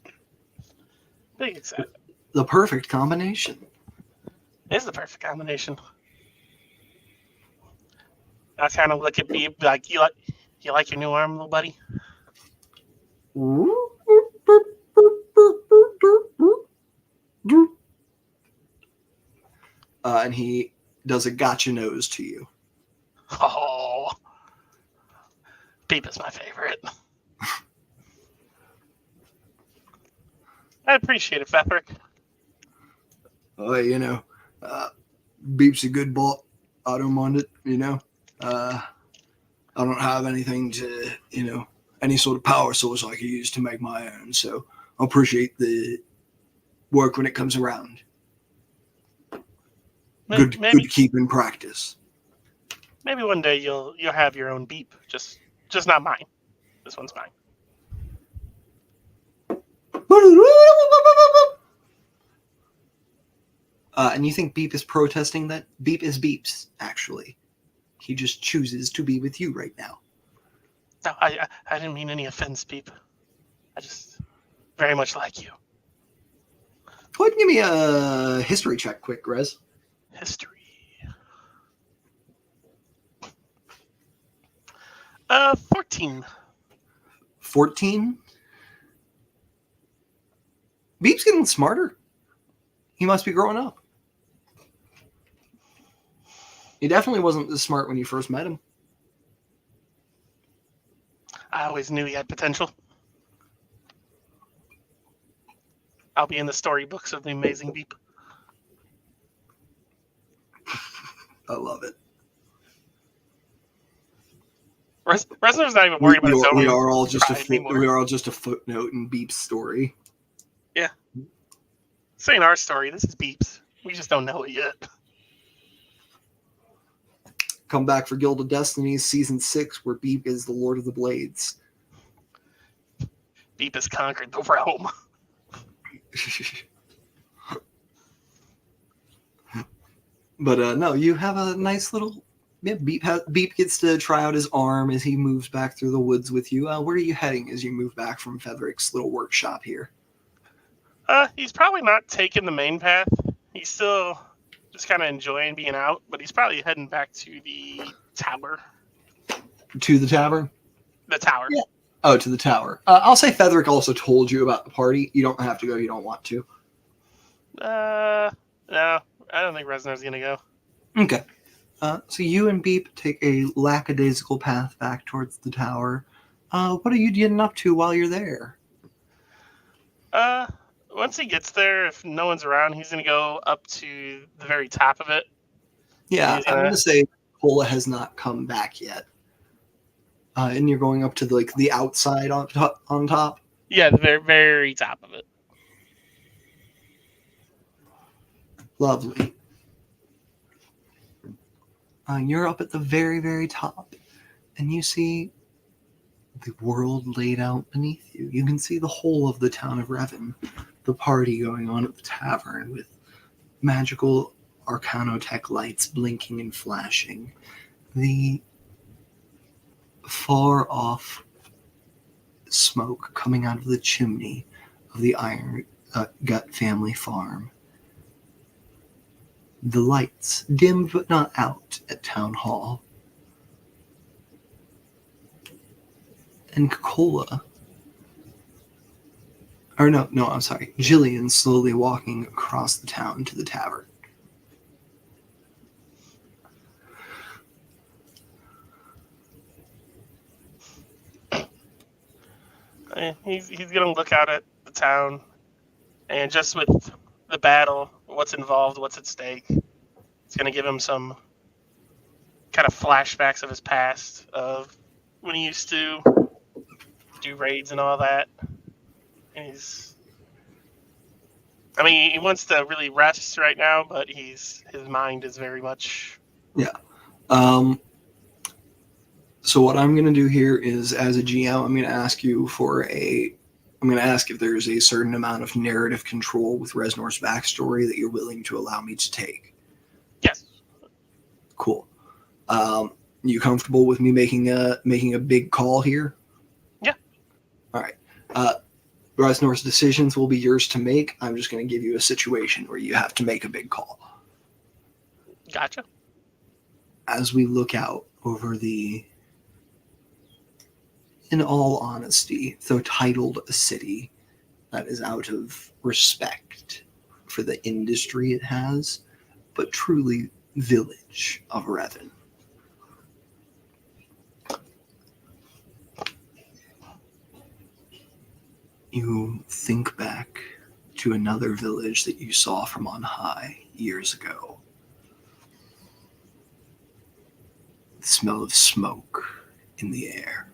I think it's The perfect combination. the perfect combination. I kind of look at Beep like, you like your new arm, little buddy? And he does a gotcha nose to you. Oh, Beep is my favorite. I appreciate it, Fethric. Beep's a good bot. I don't mind it, I don't have anything to, any sort of power source I can use to make my own, so I appreciate the work when it comes around. Good to keep in practice. Maybe one day you'll have your own Beep. Just not mine. This one's mine. And you think Beep is protesting that? Beep is Beep's, actually. He just chooses to be with you right now. No, I didn't mean any offense, Beep. I just very much like you. Go ahead and give me a history check quick, Rez. History. 14. 14? Beep's getting smarter. He must be growing up. He definitely wasn't this smart when you first met him. I always knew he had potential. I'll be in the storybooks of the amazing Beep. I love it. Resner's not even worried about his own. We are all just a footnote in Beep's story. Yeah. This ain't our story. This is Beep's. We just don't know it yet. Come back for Gilded Destinies Season 6, where Beep is the Lord of the Blades. Beep has conquered the realm. But no, you have a nice little... Yeah, Beep gets to try out his arm as he moves back through the woods with you. Where are you heading as you move back from Fetheric's little workshop here? He's probably not taking the main path. He's still just kind of enjoying being out, but he's probably heading back to the tower. To the tavern? The tower. Yeah. Oh, to the tower. I'll say Fetheric also told you about the party. You don't have to go. You don't want to. No, I don't think Resner's going to go. Okay. So you and Beep take a lackadaisical path back towards the tower. What are you getting up to while you're there? Once he gets there, if no one's around, he's going to go up to the very top of it. Yeah, I'm going to say Cola has not come back yet. And you're going up to the outside on top? Yeah, the very, very top of it. Lovely. You're up at the very, very top, and you see the world laid out beneath you. You can see the whole of the town of Revan, the party going on at the tavern with magical arcanotech lights blinking and flashing. The far off smoke coming out of the chimney of the Iron Gut family farm. The lights, dim but not out, at Town Hall. And Cola... I'm sorry. Jillian slowly walking across the town to the tavern. He's going to look out at the town, and just with the battle, what's involved, what's at stake, it's going to give him some kind of flashbacks of his past, of when he used to do raids and all that. And he wants to really rest right now, but his mind is very much... Yeah. So what I'm going to do here is, as a GM, I'm going to ask if there's a certain amount of narrative control with Resnor's backstory that you're willing to allow me to take. Yes. Cool. You comfortable with me making a big call here? Yeah. All right. Resnor's decisions will be yours to make. I'm just going to give you a situation where you have to make a big call. Gotcha. As we look out over the, in all honesty, though titled a city that is out of respect for the industry it has, but truly village of Revan. You think back to another village that you saw from on high years ago. The smell of smoke in the air.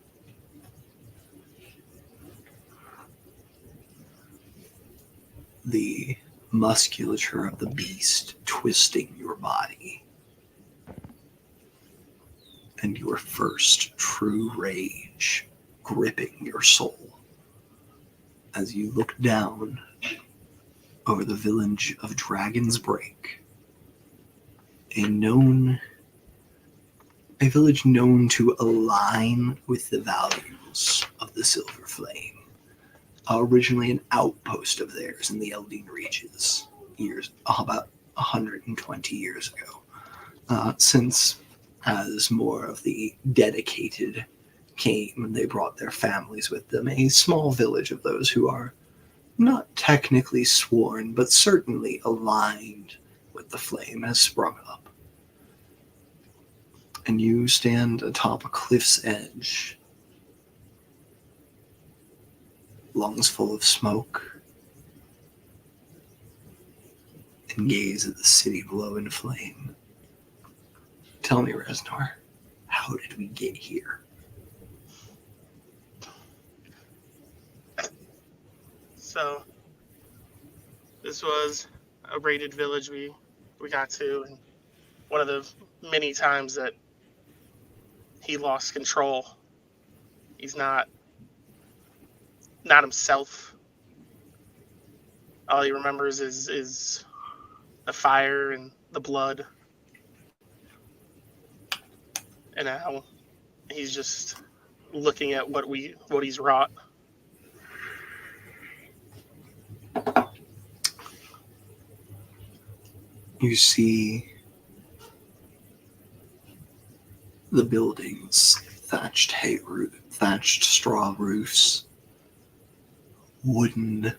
The musculature of the beast twisting your body. And your first true rage gripping your soul. As you look down over the village of Dragon's Break, a village known to align with the values of the Silver Flame, originally an outpost of theirs in the Eldeen Reaches, about 120 years ago. Since, as more of the dedicated came and they brought their families with them, a small village of those who are not technically sworn, but certainly aligned with the flame has sprung up. And you stand atop a cliff's edge, lungs full of smoke, and gaze at the city below in flame. Tell me, Resnor, how did we get here? So this was a raided village we got to, and one of the many times that he lost control. He's not himself. All he remembers is the fire and the blood, and now he's just looking at what he's wrought. You see the buildings, thatched straw roofs, wooden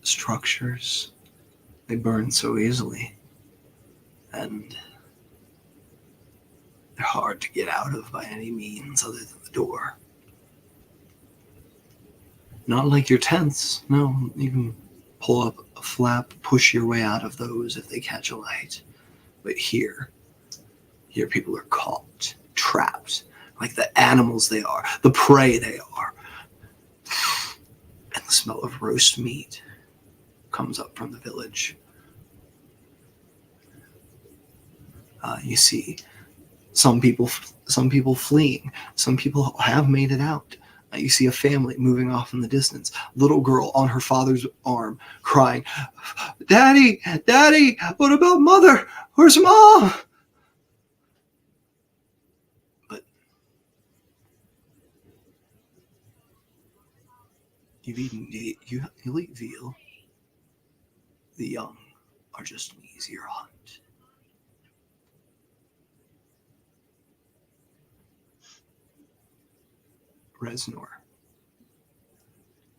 structures. They burn so easily, and they're hard to get out of by any means other than the door. Not like your tents. No, you can pull up a flap, push your way out of those if they catch a light. But here people are caught, trapped, like the animals they are, the prey they are. And the smell of roast meat comes up from the village. You see some people fleeing. Some people have made it out. You see a family moving off in the distance. Little girl on her father's arm crying, "Daddy, Daddy, what about Mother? Where's Mom?" But you'll eat veal. The young are just an easier hunt. Resnor,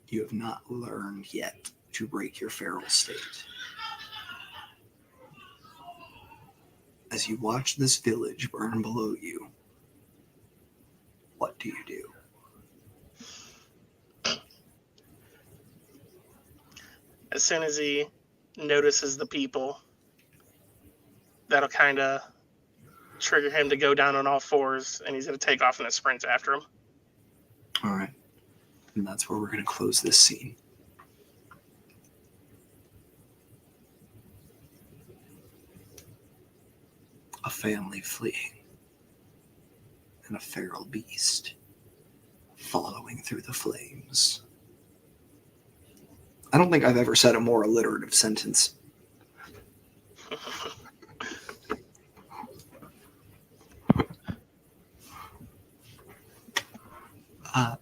you have not learned yet to break your feral state. As you watch this village burn below you, what do you do? As soon as he notices the people, that'll kind of trigger him to go down on all fours, and he's going to take off in a sprint after him. All right. And that's where we're going to close this scene. A family fleeing and a feral beast following through the flames. I don't think I've ever said a more alliterative sentence.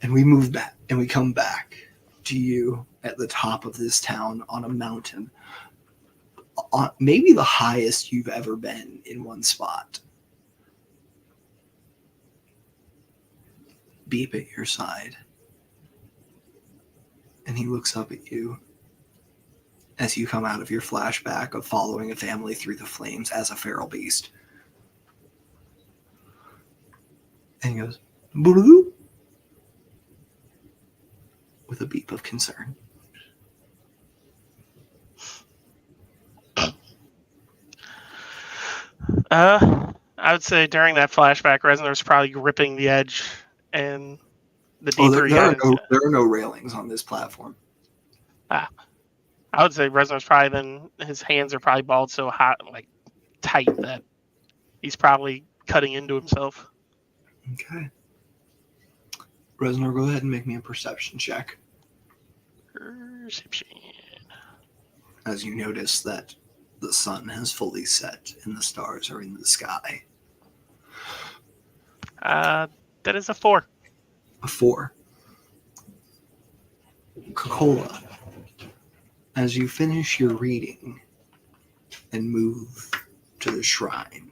And we move back, and we come back to you at the top of this town on a mountain, on maybe the highest you've ever been in one spot. Beep at your side. And he looks up at you as you come out of your flashback of following a family through the flames as a feral beast. And he goes, "Boo-doo," with a beep of concern. I would say during that flashback, Resnor's probably gripping the edge, and the deeper there are no railings on this platform. I would say Resnor's probably then his hands are probably balled so hot, like tight, that he's probably cutting into himself. Okay. Resnor, go ahead and make me a perception check. Perception. As you notice that the sun has fully set and the stars are in the sky. That is a 4. A 4. Coca-Cola, as you finish your reading and move to the shrine,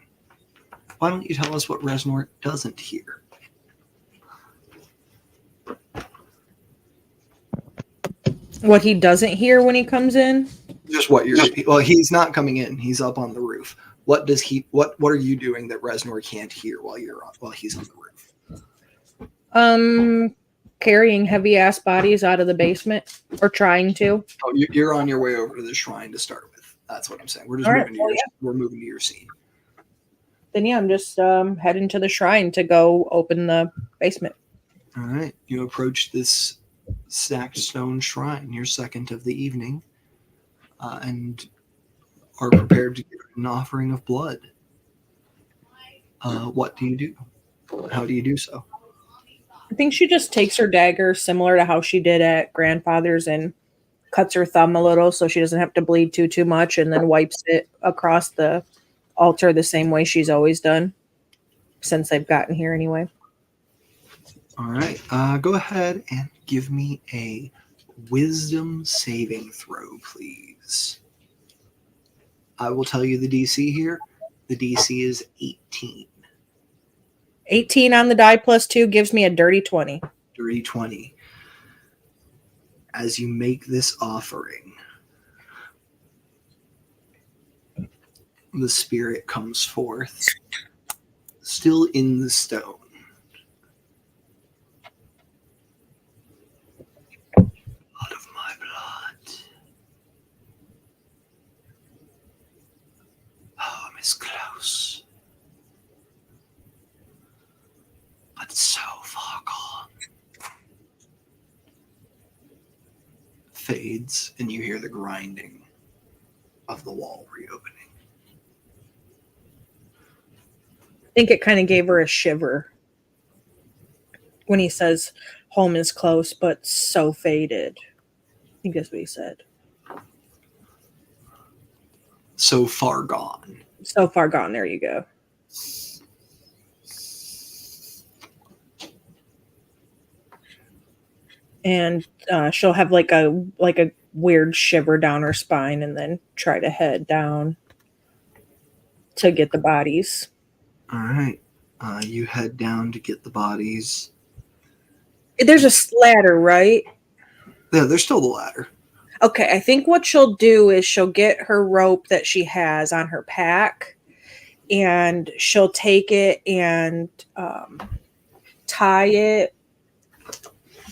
why don't you tell us what Resnor doesn't hear? What he doesn't hear when he comes in? Just what you're. Well, he's not coming in. He's up on the roof. What does he? What are you doing that Resnor can't hear while he's on the roof? Carrying heavy ass bodies out of the basement, or trying to. Oh, you're on your way over to the shrine to start with. That's what I'm saying. We're just we're moving to your scene. Then yeah, I'm just heading to the shrine to go open the basement. All right. You approach this stacked stone shrine, your second of the evening, and are prepared to give an offering of blood. What do you do? How do you do so? I think she just takes her dagger, similar to how she did at grandfather's, and cuts her thumb a little so she doesn't have to bleed too much, and then wipes it across the altar the same way she's always done since they've gotten here anyway. All right. Go ahead and give me a wisdom saving throw, please. I will tell you the DC here. The DC is 18. 18 on the die plus 2 gives me a dirty 20. Dirty 20. As you make this offering, the spirit comes forth, still in the stone. Blood of my blood. Home is close, but so far gone. Fades, and you hear the grinding of the wall reopening. I think it kind of gave her a shiver when he says home is close but so faded. I think that's what he said. So far gone. So far gone. There you go. And she'll have like a weird shiver down her spine, and then try to head down to get the bodies. All right. You head down to get the bodies. There's a ladder, right? Yeah, there's still the ladder. Okay, I think what she'll do is she'll get her rope that she has on her pack, and she'll take it and tie it,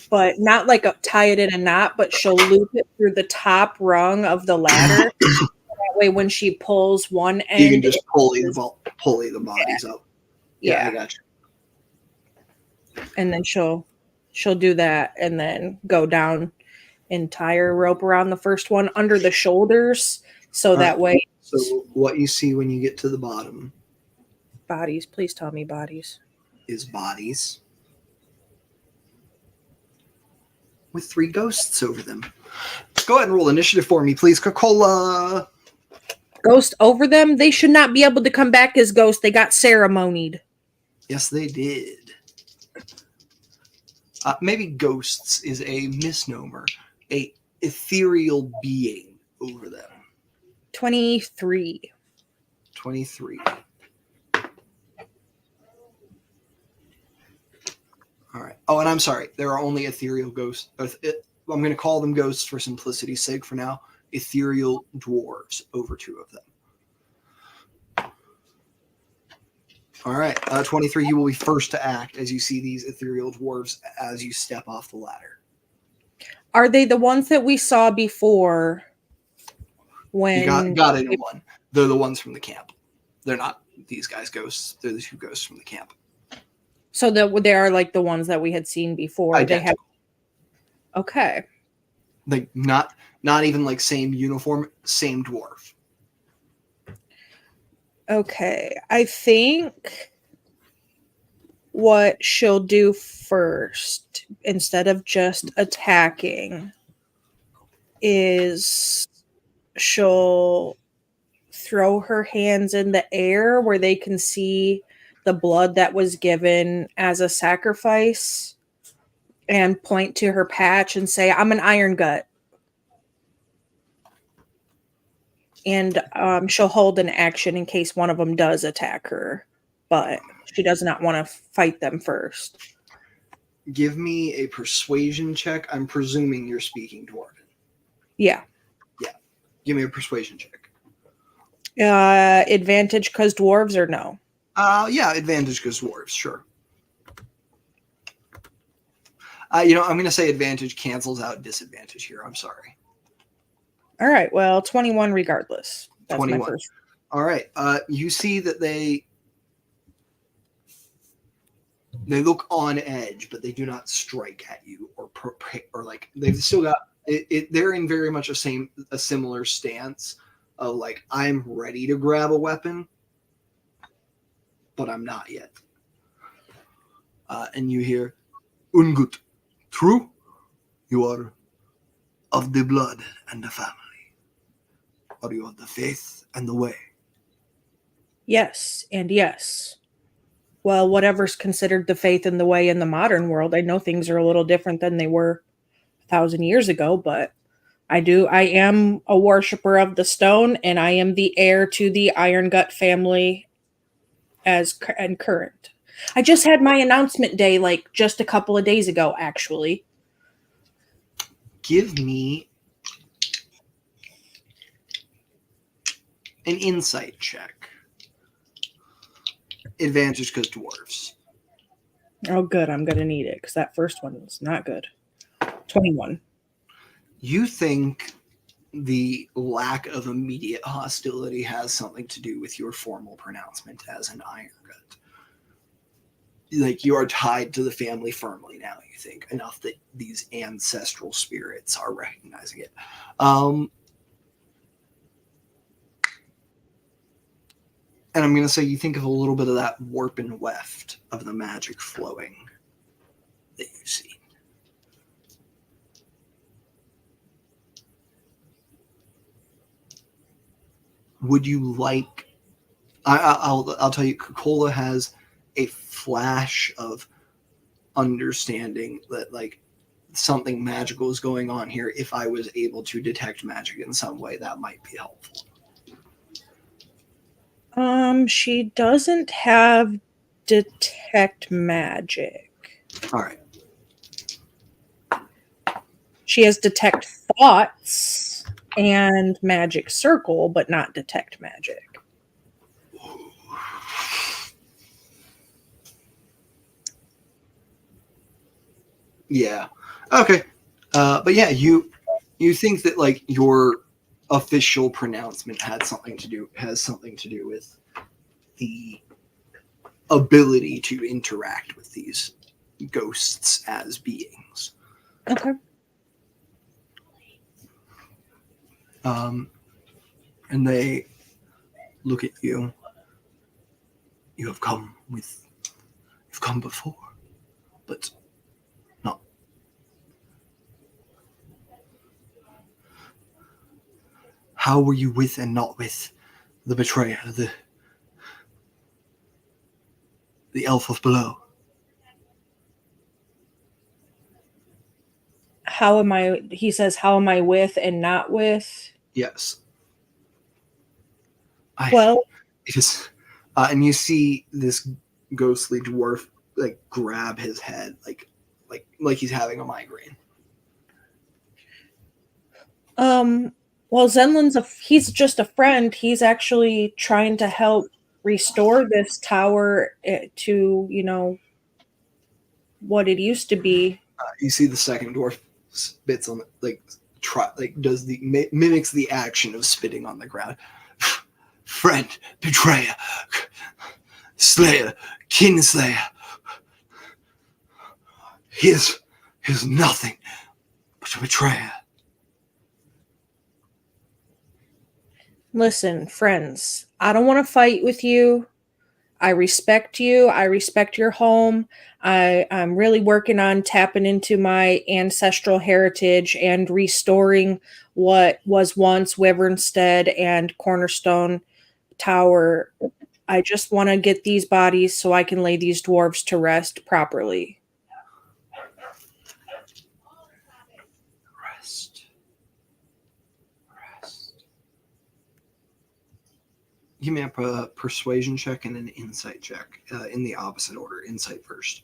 but not like tie it in a knot, but she'll loop it through the top rung of the ladder. That way, when she pulls one end, you can just pulley the bodies up. Yeah, I got you. And then she'll do that, and then go down and tie her rope around the first one under the shoulders, so that way. So what you see when you get to the bottom? Bodies, please tell me bodies. Is bodies with 3 ghosts over them. Go ahead and roll initiative for me, please, Coca-Cola. Ghost over them? They should not be able to come back as ghosts. They got ceremonied. Yes, they did. Maybe ghosts is a misnomer. A ethereal being over them. 23. 23. All right. Oh, and I'm sorry. There are only ethereal ghosts. I'm going to call them ghosts for simplicity's sake for now. Ethereal dwarves, over 2 of them. All right. 23, you will be first to act as you see these ethereal dwarves as you step off the ladder. Are they the ones that we saw before? When You got it in one. They're the ones from the camp. They're not these guys' ghosts. They're the 2 ghosts from the camp. So they are like the ones that we had seen before. Identical. They have. Okay. Like not even like same uniform, same dwarf. Okay. I think what she'll do first, instead of just attacking, is she'll throw her hands in the air where they can see the blood that was given as a sacrifice and point to her patch and say, "I'm an iron gut." And she'll hold an action in case one of them does attack her, but she does not want to fight them first. Give me a persuasion check. I'm presuming you're speaking Dwarven. Yeah. Give me a persuasion check. Advantage because dwarves or no? Yeah, advantage because dwarves, sure. I'm going to say advantage cancels out disadvantage here. I'm sorry. All right. Well, 21 regardless. That's 21. my first. All right. You see that they look on edge, but they do not strike at you or like they've still got it. They're in very much a similar stance of like, I'm ready to grab a weapon, but I'm not yet. And you hear, "Ungut, true? You are of the blood and the family. Are you of the faith and the way?" Yes, and yes. Well, whatever's considered the faith and the way in the modern world, I know things are a little different than they were 1,000 years ago, but I am a worshiper of the stone, and I am the heir to the Iron Gut family and current. I just had my announcement day like just a couple of days ago, actually. Give me an insight check. Advantage because dwarves. Oh, good. I'm going to need it because that first one was not good. 21. You think the lack of immediate hostility has something to do with your formal pronouncement as an Iron Gut. Like, you are tied to the family firmly now, you think, enough that these ancestral spirits are recognizing it. And I'm going to say you think of a little bit of that warp and weft of the magic flowing that you've seen. Would you like... I'll tell you, Kokola has a flash of understanding that, like, something magical is going on here. If I was able to detect magic in some way, that might be helpful. She doesn't have detect magic. All right. She has detect thoughts and magic circle, but not detect magic. Yeah. Okay. But yeah, you think that like your official pronouncement has something to do with the ability to interact with these ghosts as beings. Okay. And they look at you. You've come before, but not. How were you with and not with the betrayer, the elf of below? how am I? He says, "How am I with and not with?" Yes. Well, It is, and you see this ghostly dwarf like grab his head, like he's having a migraine. well, he's just a friend. He's actually trying to help restore this tower to, what it used to be. You see the second dwarf spits on does the mimics the action of spitting on the ground. Friend, betrayer, slayer, kinslayer. Here's nothing but a betrayer. Listen, friends, I don't want to fight with you. I respect you. I respect your home. I'm really working on tapping into my ancestral heritage and restoring what was once Wyvernstead and Cornerstone Tower. I just want to get these bodies so I can lay these dwarves to rest properly. Rest. Give me a persuasion check and an insight check in the opposite order. Insight first.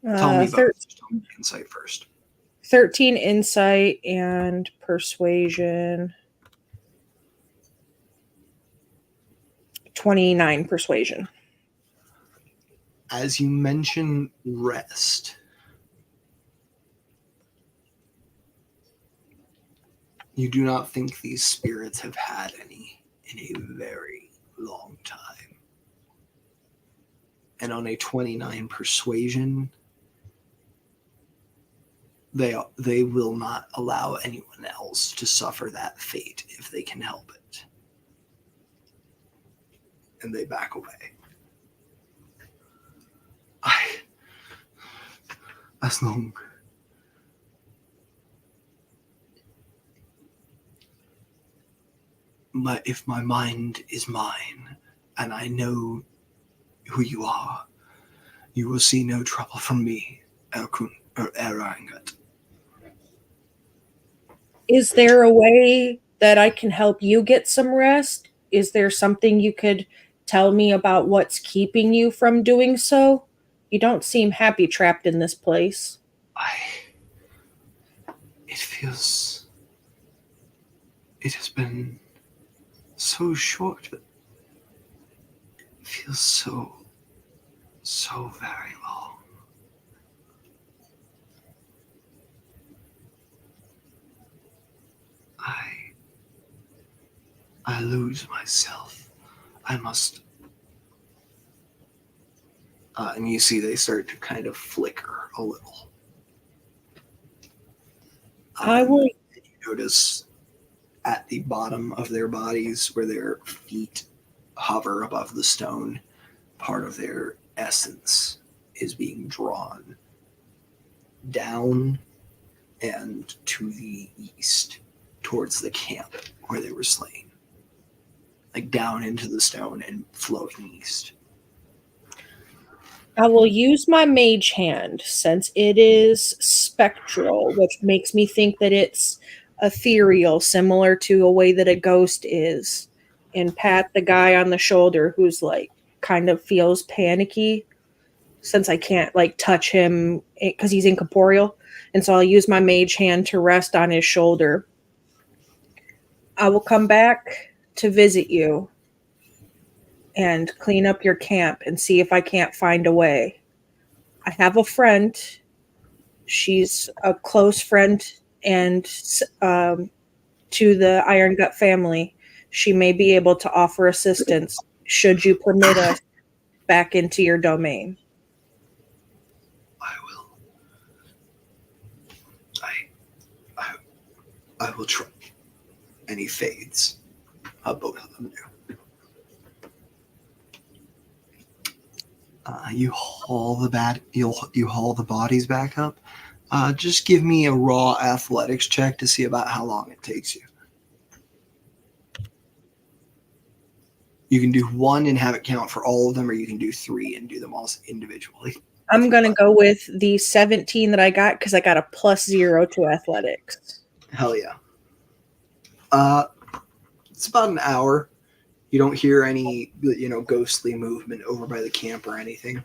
Tell me both. Tell me insight first. 13 insight and persuasion. 29 persuasion. As you mention rest, you do not think these spirits have had any in a very long time. And on a 29 persuasion, they will not allow anyone else to suffer that fate if they can help it. And they back away. As long if my mind is mine and I know who you are, you will see no trouble from me, Erkun or Erangat. Is there a way that I can help you get some rest? Is there something you could tell me about what's keeping you from doing so? You don't seem happy trapped in this place. It has been so short, but it feels so very long. I lose myself. I must. And you see they start to kind of flicker a little. I will. You notice at the bottom of their bodies, where their feet hover above the stone, part of their essence is being drawn down and to the east, towards the camp where they were slain. Like down into the stone and flowing east. I will use my mage hand since it is spectral, which makes me think that it's ethereal, similar to a way that a ghost is, and pat the guy on the shoulder who's like kind of feels panicky since I can't like touch him because he's incorporeal. And so I'll use my mage hand to rest on his shoulder. I will come back to visit you and clean up your camp and see if I can't find a way. I have a friend. She's a close friend and to the Iron Gut family. She may be able to offer assistance should you permit us back into your domain. I will. I will try. And he fades. Both of them do. You haul the bodies back up. Just give me a raw athletics check to see about how long it takes you. You can do one and have it count for all of them, or you can do three and do them all individually. I'm going to go with the 17 that I got because I got a +0 to athletics. Hell yeah. It's about an hour. You don't hear any, ghostly movement over by the camp or anything.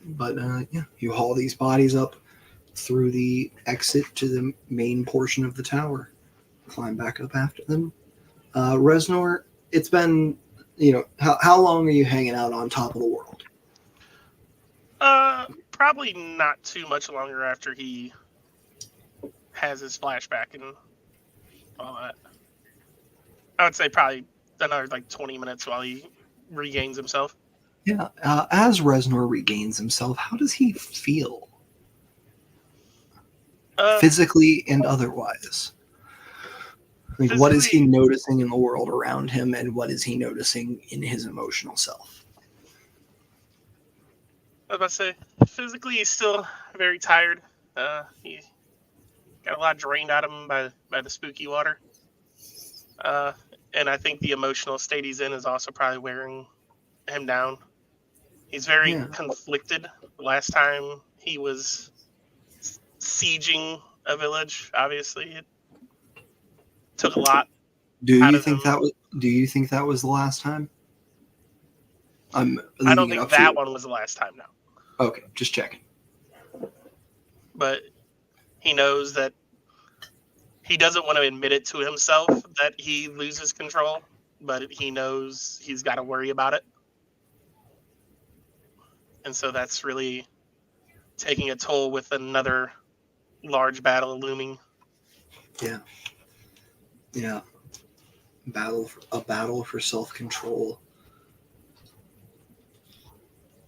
But yeah, you haul these bodies up through the exit to the main portion of the tower. Climb back up after them. Reznor, it's been, how long are you hanging out on top of the world? Probably not too much longer after he has his flashback and all that. I would say probably another 20 minutes while he regains himself. Yeah, as Reznor regains himself, how does he feel? Physically and otherwise? What is he noticing in the world around him, and what is he noticing in his emotional self? I was about to say, physically he's still very tired. He got a lot drained out of him by the spooky water. And I think the emotional state he's in is also probably wearing him down. He's very conflicted. Last time he was sieging a village, obviously it took a lot. Do you think that was the last time? I don't think that one was the last time, no. Okay, just checking. But he knows that he doesn't want to admit it to himself that he loses control, but he knows he's got to worry about it. And so that's really taking a toll with another large battle looming. Yeah. Yeah. A battle for self-control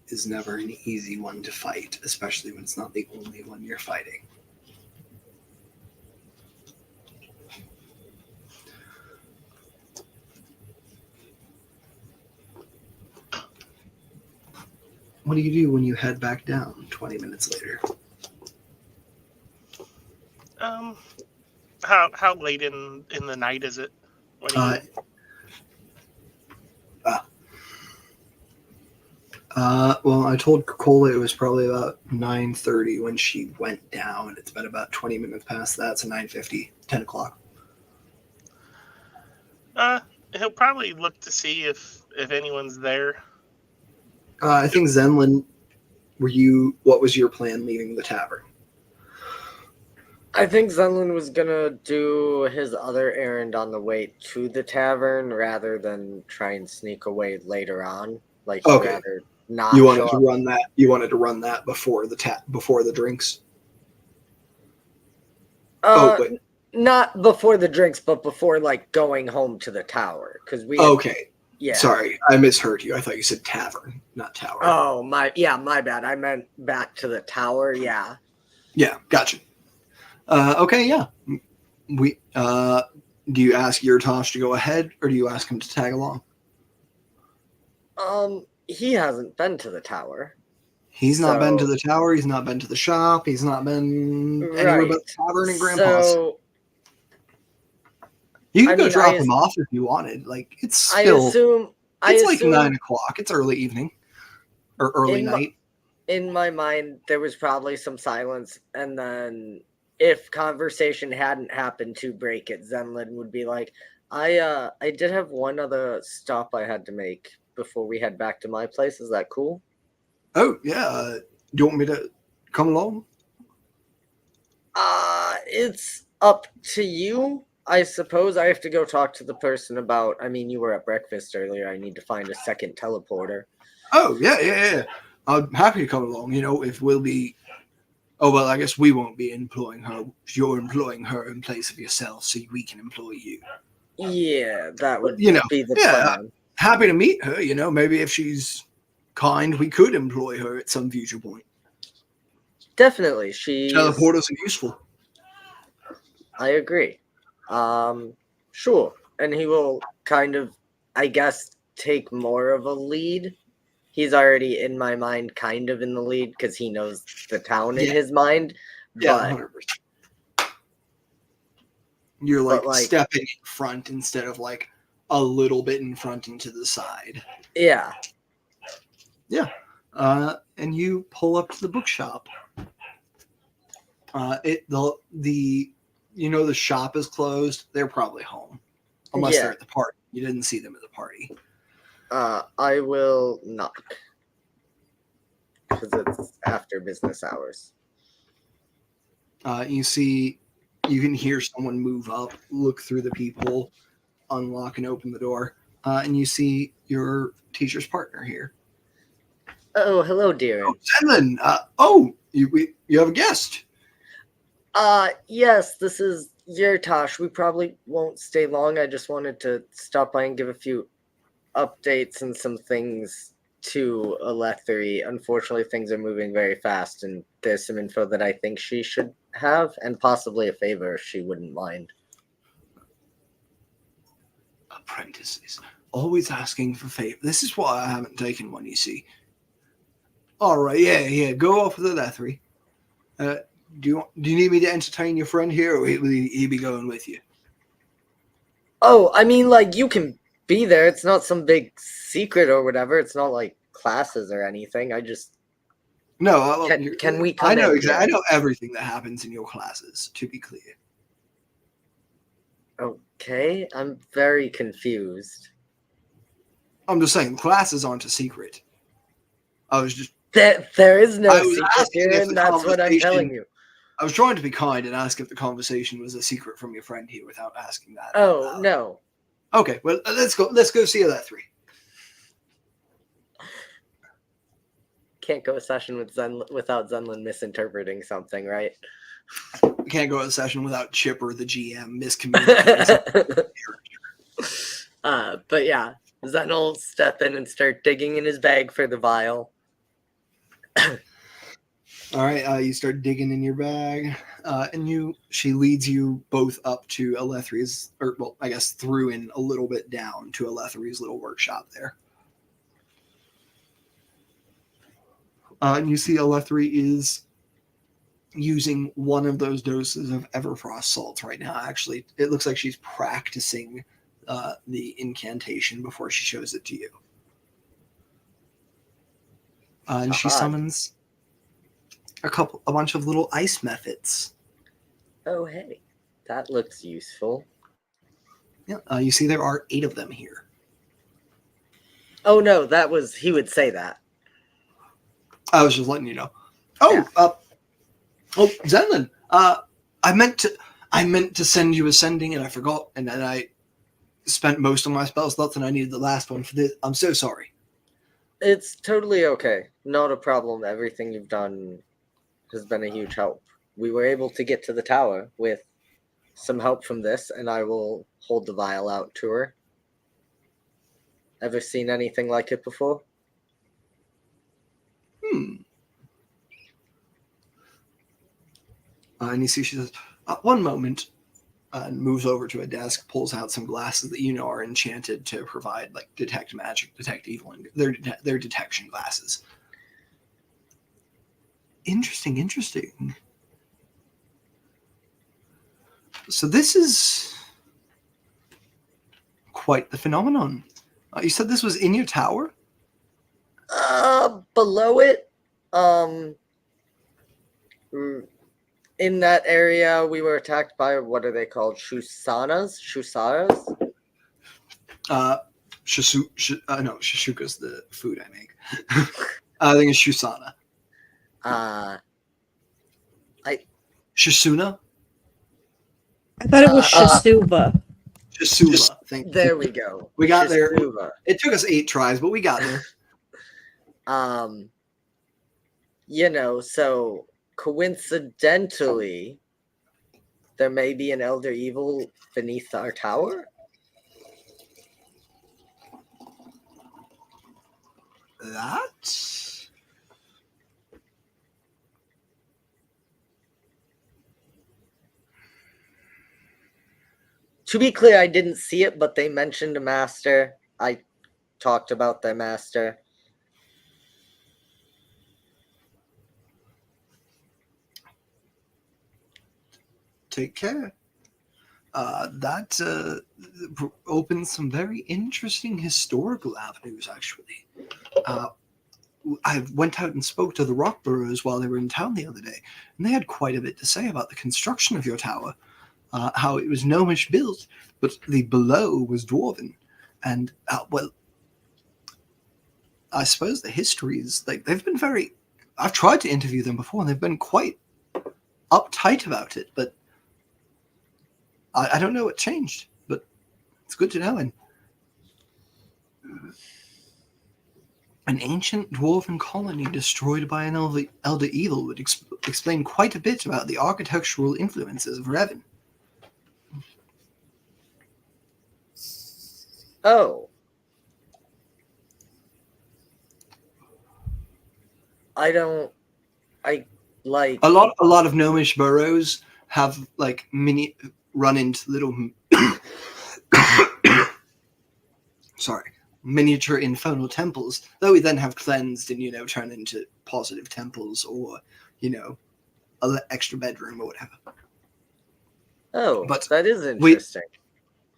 is never an easy one to fight, especially when it's not the only one you're fighting. What do you do when you head back down 20 minutes later? How late in the night is it? Well, I told Cola it was probably about 9:30 when she went down. It's been about 20 minutes past that, so 9:50, 10 o'clock. He'll probably look to see if anyone's there. I think Zenlin, what was your plan leaving the tavern? I think Zenlin was gonna do his other errand on the way to the tavern rather than try and sneak away later on. Rather not. You wanted to run that. You wanted to run that before the drinks. Not before the drinks, but before going home to the tower, because we. Okay. Yeah. Sorry, I misheard you. I thought you said tavern, not tower. Oh my bad. I meant back to the tower. Yeah. Yeah, gotcha. Okay, yeah. Do you ask Yurtosh to go ahead, or do you ask him to tag along? He hasn't been to the tower. He's not been to the tower. He's not been to the shop. He's not been anywhere but the tavern and Grandpa's. So, you can go drop him off if you wanted. It's still. It's 9 o'clock. It's early evening or early night. In my mind, there was probably some silence, and then if conversation hadn't happened to break it, Zenlin would be like, I did have one other stop I had to make before we head back to my place. Is that cool? Oh, yeah. Do you want me to come along? It's up to you. I suppose I have to go talk to the person about, you were at breakfast earlier. I need to find a second teleporter. Oh, yeah. I'm happy to come along, if we'll be... Oh, well, I guess we won't be employing her. You're employing her in place of yourself, so we can employ you. Yeah, that would be the plan. Happy to meet her, maybe if she's kind, we could employ her at some future point. Definitely. Teleporters are useful. I agree. Sure. And he will kind of, I guess, take more of a lead. He's already, in my mind, kind of in the lead because he knows the town in his mind. Yeah, 100%. You're stepping in front instead of a little bit in front and to the side. Yeah. And you pull up to the bookshop. The shop is closed. They're probably home, unless Yeah. they're at the party. You didn't see them at the party. I will knock because it's after business hours. You can hear someone move up, look through the people, unlock and open the door, and you see your teacher's partner here. Oh, hello, dear. Oh, Zenlin! You have a guest. Yes, this is Yertosh. We probably won't stay long. I just wanted to stop by and give a few updates and some things to Alethri. Unfortunately, things are moving very fast, and there's some info that I think she should have, and possibly a favor if she wouldn't mind. Apprentices, always asking for favors. This is why I haven't taken one, you see. All right, yeah, go off with Alethri. Do you need me to entertain your friend here, or will he be going with you? Oh, I mean, like, you can be there. It's not some big secret or whatever. It's not like classes or anything. I just... No, can we come I know in exactly. here? I know everything that happens in your classes, to be clear. Okay, I'm very confused. I'm just saying, classes aren't a secret. I was just... There is no I was secret asking here, if and the that's what I'm telling conversation- you. I was trying to be kind and ask if the conversation was a secret from your friend here without asking that. Oh, no. Okay, well, let's go see Alethri. Can't go a session without Zenlin misinterpreting something, right? We can't go to a session without Chipper, the GM, miscommunicating. But yeah, Zen will step in and start digging in his bag for the vial. All right, you start digging in your bag, and she leads you both up to Alethri's, or well, I guess through and a little bit down to Alethri's little workshop there. And you see Alethri is using one of those doses of Everfrost salts right now. Actually, it looks like she's practicing the incantation before she shows it to you. And she summons a bunch of little ice methods. Oh, hey, that looks useful. Yeah, you see there are 8 of them here. Oh no, he would say that. I was just letting you know. Zenlin, I meant to send you a sending and I forgot, and then I spent most of my spell slots and I needed the last one for this. I'm so sorry. It's totally okay. Not a problem. Everything you've done has been a huge help. We were able to get to the tower with some help from this, and I will hold the vial out to her. Ever seen anything like it before? And you see she says, one moment, and moves over to a desk, pulls out some glasses that you know are enchanted to provide, like, detect magic, detect evil, and they're detection glasses. Interesting. So this is quite the phenomenon. You said this was in your tower? Below it, in that area, we were attacked by, what are they called? Shusaras? No, Shishuka's the food I make. I think it's Shusana. Shisuna? I thought it was Shasuba. Shisuba. Thank you. There we go. We got there. Shisuba. It took us 8 tries, but we got there. So coincidentally, there may be an elder evil beneath our tower. That? To be clear, I didn't see it, but they mentioned a master. I talked about their master. Take care. That opens some very interesting historical avenues, actually. I went out and spoke to the rock burrows while they were in town the other day, and they had quite a bit to say about the construction of your tower. How it was gnomish built, but the below was dwarven. And, well, I suppose the history is, like, they've been very... I've tried to interview them before, and they've been quite uptight about it, but I don't know what changed, but it's good to know. And an ancient dwarven colony destroyed by an elder evil would explain quite a bit about the architectural influences of Revan. Oh. I like A lot of gnomish burrows have like run into little miniature infernal temples that we then have cleansed and turn into positive temples, or an extra bedroom or whatever. Oh, but that is interesting.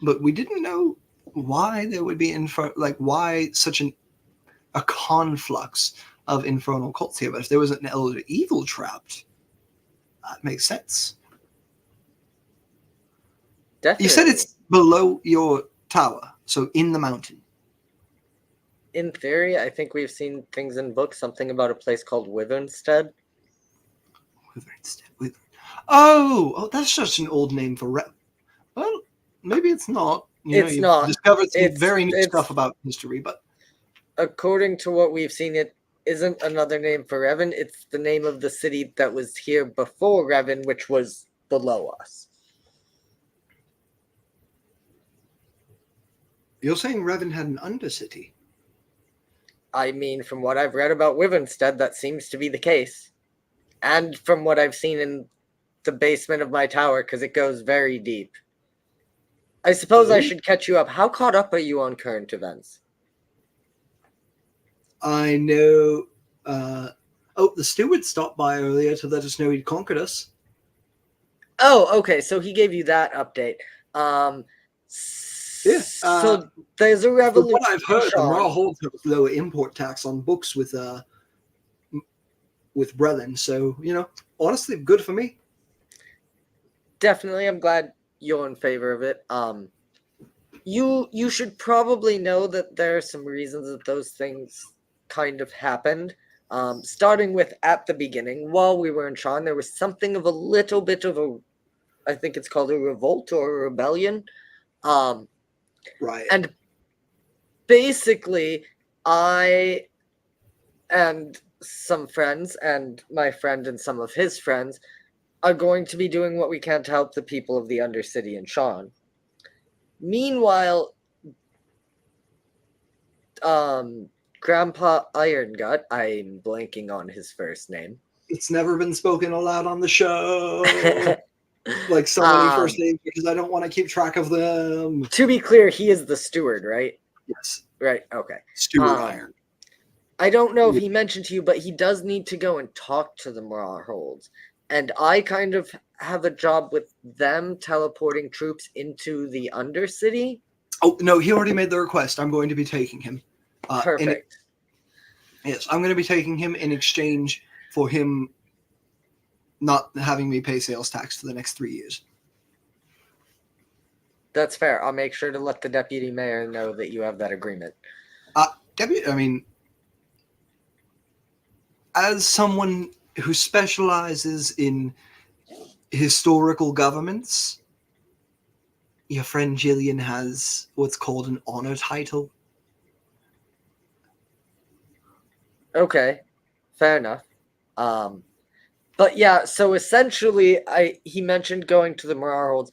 But we didn't know why there would be why such a conflux of infernal cults here. But if there was an elder evil trapped, that makes sense. Definitely. You said it's below your tower, so in the mountain. In theory, I think we've seen things in books, something about a place called Withernstead. Oh, that's just an old name for well, maybe it's not. It's not. Discovered some very new stuff about history, but according to what we've seen, it isn't another name for Revan. It's the name of the city that was here before Revan, which was below us. You're saying Revan had an undercity? I mean, from what I've read about Withernstead, that seems to be the case. And from what I've seen in the basement of my tower, because it goes very deep. I suppose I should catch you up. How caught up are you on current events? I know... the steward stopped by earlier to let us know he'd conquered us. Oh, okay, so he gave you that update. Yeah. So there's a revolution. From what I've heard, the Raw holds a lower import tax on books with Brelin. So, honestly, good for me. Definitely, I'm glad you're in favor of it. You should probably know that there are some reasons that those things kind of happened. Starting with at the beginning, while we were in Sean, there was something of a little bit of I think it's called a revolt or a rebellion. Right. And basically, I and some friends, and my friend and some of his friends, are going to be doing what we can to help the people of the Undercity and Sean. Meanwhile, Grandpa Irongut, I'm blanking on his first name. It's never been spoken aloud on the show. Like so many first names, because I don't want to keep track of them. To be clear, he is the steward, right? Yes. Right, okay. Steward Iron. I don't know if he mentioned to you, but he does need to go and talk to the Marholds. And I kind of have a job with them teleporting troops into the Undercity. Oh, no, he already made the request. I'm going to be taking him. Perfect. Yes, I'm going to be taking him in exchange for him not having me pay sales tax for the next 3 years. That's fair. I'll make sure to let the deputy mayor know that you have that agreement. As someone who specializes in historical governments, your friend Jillian has what's called an honor title. Okay, fair enough. But yeah, so essentially, he mentioned going to the Marholds.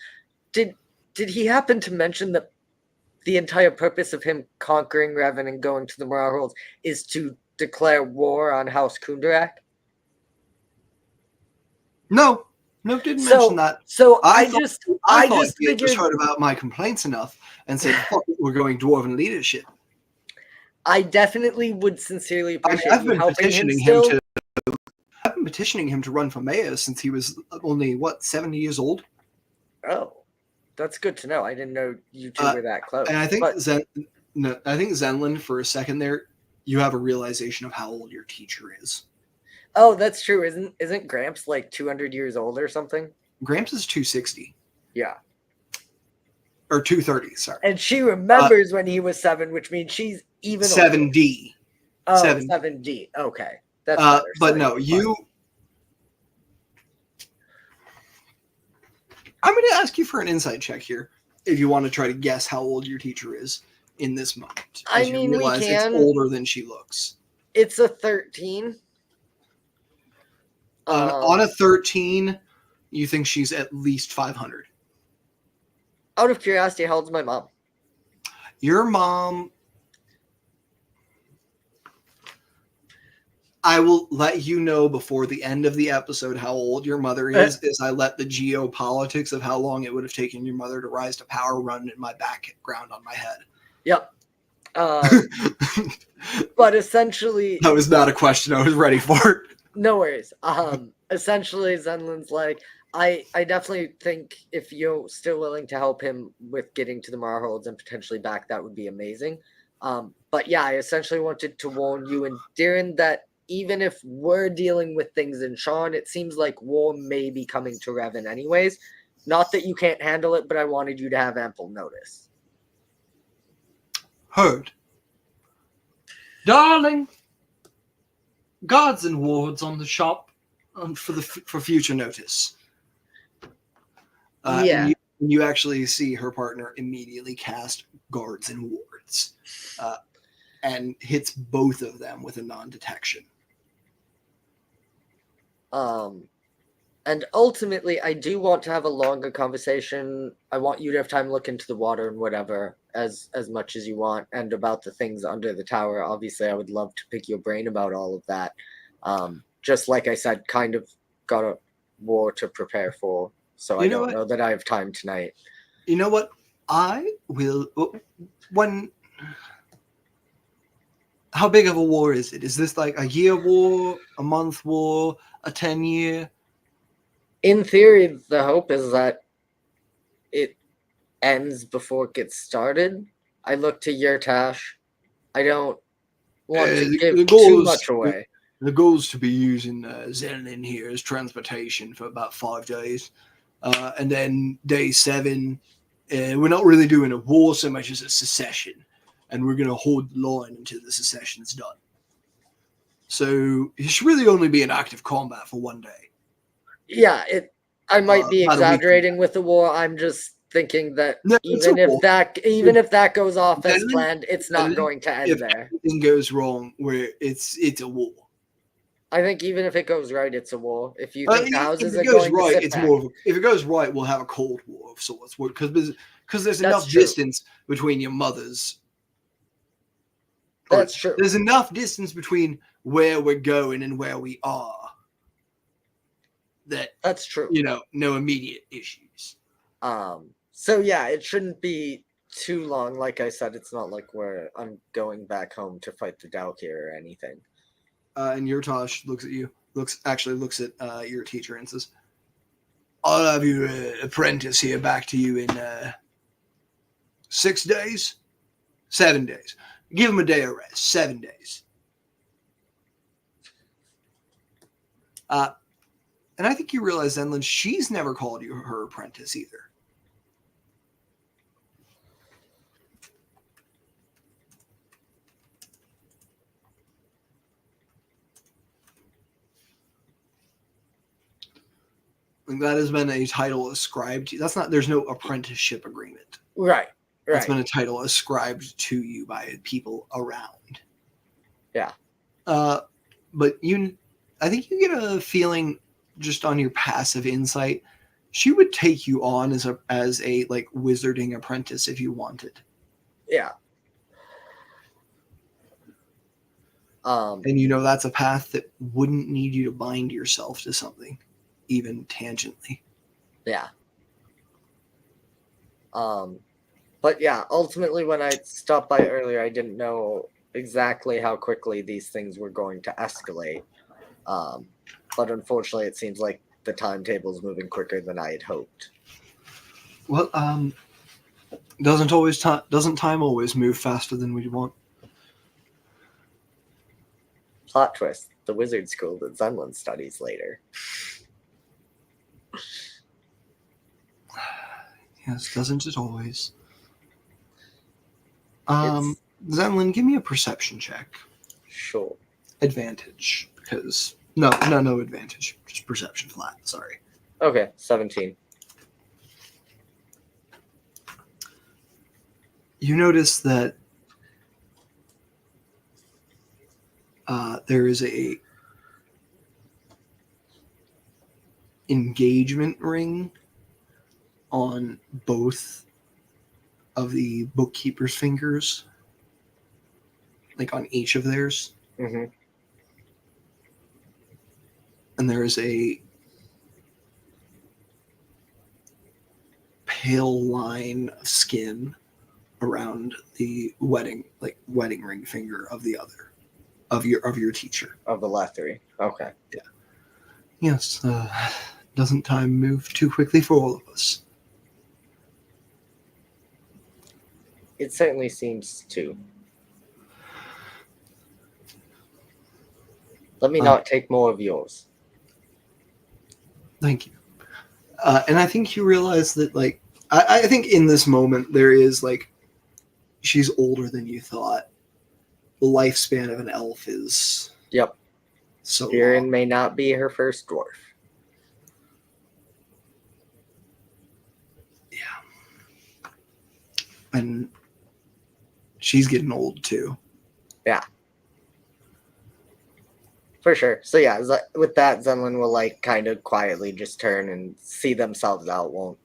Did he happen to mention that the entire purpose of him conquering Revan and going to the Marholds is to declare war on House Kundarak? No, didn't mention that. So I thought just he had figured heard about my complaints enough and said, "Fuck it, we're going dwarven leadership." I definitely would sincerely appreciate I've you been helping petitioning him still. I've been petitioning him to run for mayor since he was only 70 years old. Oh, that's good to know. I didn't know you two were that close. And I think but I think Zenlin for a second there, you have a realization of how old your teacher is. Oh, that's true. Isn't Gramps like 200 years old or something? Gramps is 260. Yeah. Or 230, sorry. And she remembers when he was 7, which means she's even 7D. older. Oh, 7D. 7D. Okay. That's But better, no, I'm going to ask you for an insight check here if you want to try to guess how old your teacher is in this moment. I as you mean, we realize can. It's older than she looks. It's a 13. On a 13, you think she's at least 500. Out of curiosity, how old's my mom? Your mom... I will let you know before the end of the episode how old your mother is, as I let the geopolitics of how long it would have taken your mother to rise to power run in my background on my head. Yep. But essentially... That was not a question I was ready for. No worries. Essentially, Zenlin's like, I definitely think if you're still willing to help him with getting to the Marholds and potentially back, that would be amazing. But yeah, I essentially wanted to warn you and Darren that even if we're dealing with things in Sean, it seems like war may be coming to Revan anyways. Not that you can't handle it, but I wanted you to have ample notice. Heard. Darling, guards and wards on the shop for future notice. Yeah. And you actually see her partner immediately cast guards and wards and hits both of them with a non-detection. And ultimately, I do want to have a longer conversation. I want you to have time to look into the water and whatever as much as you want, and about the things under the tower. Obviously, I would love to pick your brain about all of that. Just like I said, kind of got a war to prepare for, so I don't know that I have time tonight. You know what? I will... How big of a war is it? Is this like a year war, a month war, a 10-year? In theory, the hope is that it ends before it gets started. I look to Yurtash. I don't want to give too much away. The goal is to be using Zenlin here as transportation for about 5 days. And then day 7, we're not really doing a war so much as a secession. And we're going to hold the line until the secession is done. So it should really only be an active combat for 1 day. Yeah, I might be exaggerating with the war. I'm just thinking that even if that goes off as planned, it's not going to end there. If anything goes wrong, where it's a war. I think even if it goes right, it's a war. If you think the houses if it are goes going right, to sit it's back. more. If it goes right, we'll have a cold war of sorts. Because there's enough true. distance between your mothers. That's true. There's enough distance between where we're going and where we are. That's true. No immediate issues. So yeah, it shouldn't be too long. Like I said, it's not like I'm going back home to fight the Dalkir or anything. And Yurtash looks at you. Looks at your teacher and says, "I'll have your apprentice here back to you in 6 days, 7 days. Give him a day of rest. 7 days." And I think you realize, Zenlin, she's never called you her apprentice either. And that has been a title ascribed to you. There's no apprenticeship agreement. Right. That's been a title ascribed to you by people around. Yeah. But I think you get a feeling just on your passive insight, she would take you on as a like wizarding apprentice if you wanted. Yeah. And that's a path that wouldn't need you to bind yourself to something, even tangentially. Yeah. But yeah, ultimately when I stopped by earlier, I didn't know exactly how quickly these things were going to escalate. But unfortunately, it seems like the timetable is moving quicker than I had hoped. Well, doesn't time always move faster than we want? plot twist. The wizard school that Zenlin studies later. Yes, doesn't it always? It's Zenlin, give me a perception check. sure. Advantage, because no advantage, just perception flat. Sorry. Okay, 17. You notice that there is a engagement ring on both of the bookkeeper's fingers, like on each of theirs. Mm-hmm. And there is a pale line of skin around the wedding ring finger of the other of your teacher. Of the Lethery. Okay. Yes, doesn't time move too quickly for all of us? It certainly seems to. Let me not take more of yours. Thank you. And I think you realize that, like, I think in this moment there is, like, she's older than you thought. The lifespan of an elf is Yep. so Viren long. may not be her first dwarf. And she's getting old too. For sure. So yeah, with that, Zenlin will like kind of quietly just turn and see themselves out. Won't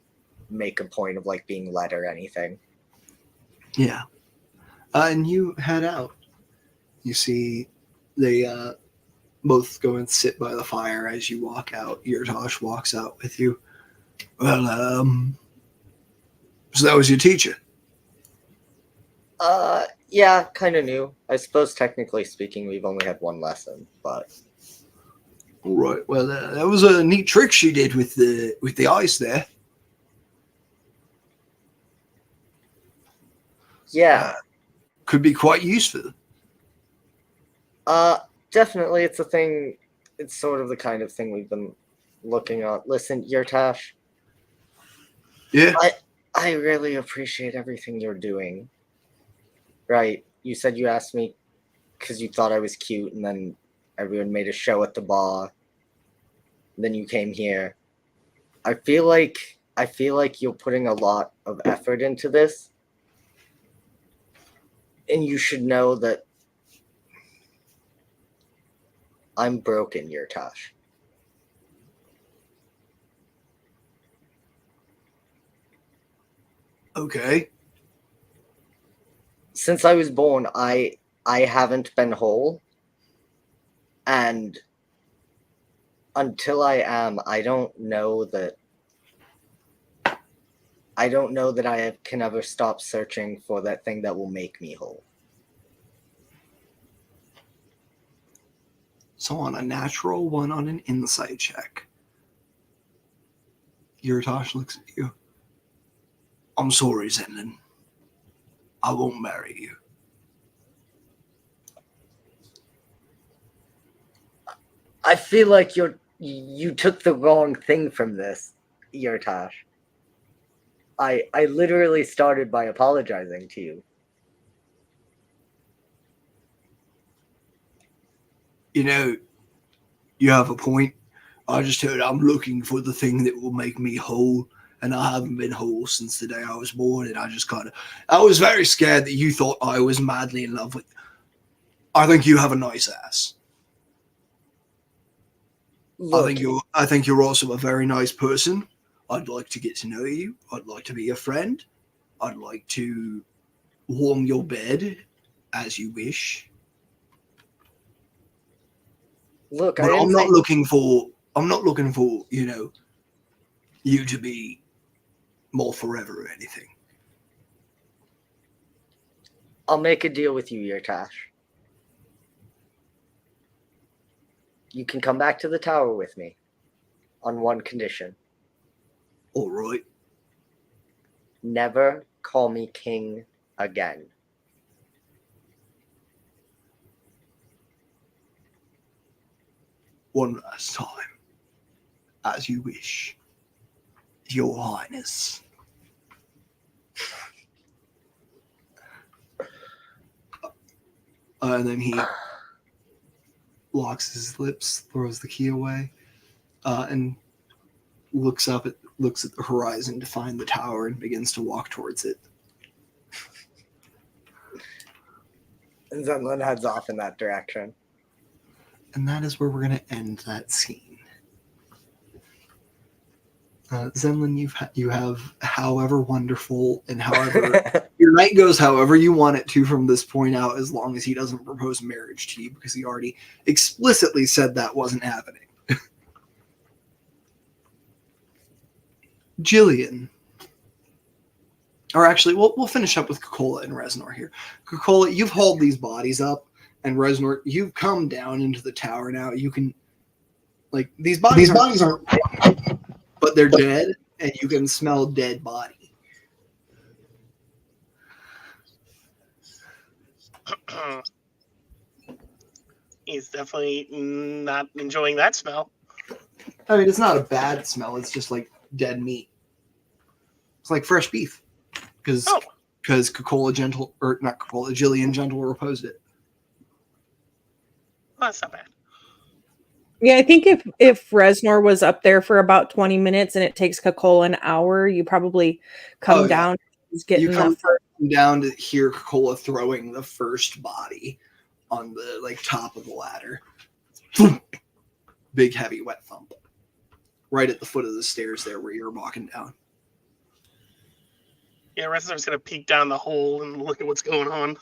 make a point of like being led or anything. Yeah. And you head out. You see they both go and sit by the fire as you walk out. Yurtosh walks out with you. Well, so that was your teacher? Yeah, kind of new. I suppose technically speaking, we've only had one lesson, but Right. Well, that was a neat trick she did with the ice there. yeah. Could be quite useful. Definitely it's a thing. It's sort of the kind of thing we've been looking at. Listen, Yurtash, Yeah. I really appreciate everything you're doing. Right. You said you asked me because you thought I was cute, and then everyone made a show at the bar. Then you came here. I feel like you're putting a lot of effort into this. And you should know that I'm broken, Yurtash. Okay. Since I was born, I haven't been whole. And until I am, I don't know that I can ever stop searching for that thing that will make me whole. So on a natural one on an insight check, Yurtosh looks at you. I'm sorry, Zenlin. I won't marry you. I feel like you took the wrong thing from this, Yurtash. I literally started by apologizing to you. You know, you have a point. I just heard I'm looking for the thing that will make me whole, and I haven't been whole since the day I was born, and I was very scared that you thought I was madly in love with you. I think you have a nice ass. Look, I think you're also a very nice person. I'd like to get to know you. I'd like to be a friend. I'd like to warm your bed as you wish. look, But I'm not looking for, you know, you to be more forever or anything. I'll make a deal with you, Yurtash. You can come back to the tower with me on one condition. All right. Never call me king again. One last time. As you wish, Your Highness. And then he locks his lips, throws the key away, and looks at the horizon to find the tower and begins to walk towards it. And Zenlin heads off in that direction. And that is where we're going to end that scene. Zenlin, you have however wonderful and however your night goes however you want it to from this point out, as long as he doesn't propose marriage to you, because he already explicitly said that wasn't happening. Jillian. Or actually, we'll finish up with Coca-Cola and Reznor here. Coca-Cola, you've hauled these bodies up, and Reznor, you've come down into the tower now. You can, like, these bodies aren't, but they're dead, and you can smell dead body. He's definitely not enjoying that smell. I mean, it's not a bad smell. It's just like dead meat. It's like fresh beef. Because Jillian Gentle proposed it. Well, that's not bad. Yeah, I think if Reznor was up there for about 20 minutes and it takes Coca-Cola an hour, you probably come down. He's getting you come down to hear Coca-Cola throwing the first body on the top of the ladder. Big heavy wet thump. Right at the foot of the stairs there where you're walking down. Yeah, Reznor's going to peek down the hole and look at what's going on.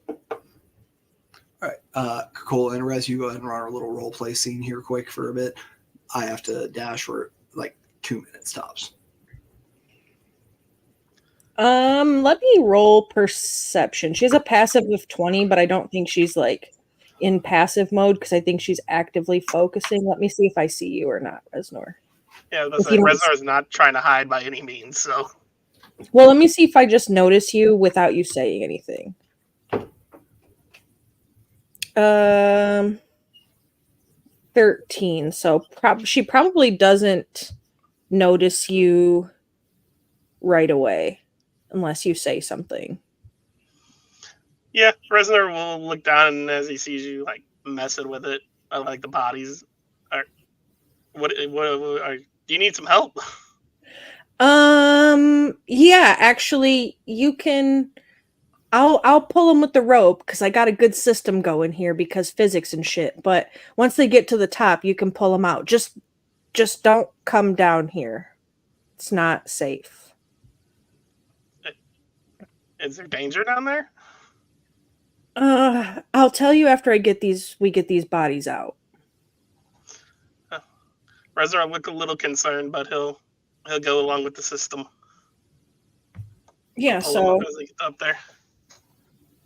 All right, Coca-Cola and Rez, you go ahead and run our little role play scene here quick for a bit. I have to dash for 2 minutes tops. Let me roll perception. She has a passive of 20, but I don't think she's in passive mode because I think she's actively focusing. Let me see if I see you or not, Reznor. Yeah, Reznor's not trying to hide by any means, so. Well, let me see if I just notice you without you saying anything. 13. So she probably doesn't notice you right away unless you say something. Yeah, Reznor will look down, and as he sees you messing with it, the bodies. What? Do you need some help? Yeah, actually, you can. I'll pull them with the rope because I got a good system going here because physics and shit. But once they get to the top, you can pull them out. Just don't come down here. It's not safe. Is there danger down there? I'll tell you after we get these bodies out. Reznor look a little concerned, but he'll go along with the system. Yeah, so as they get up there.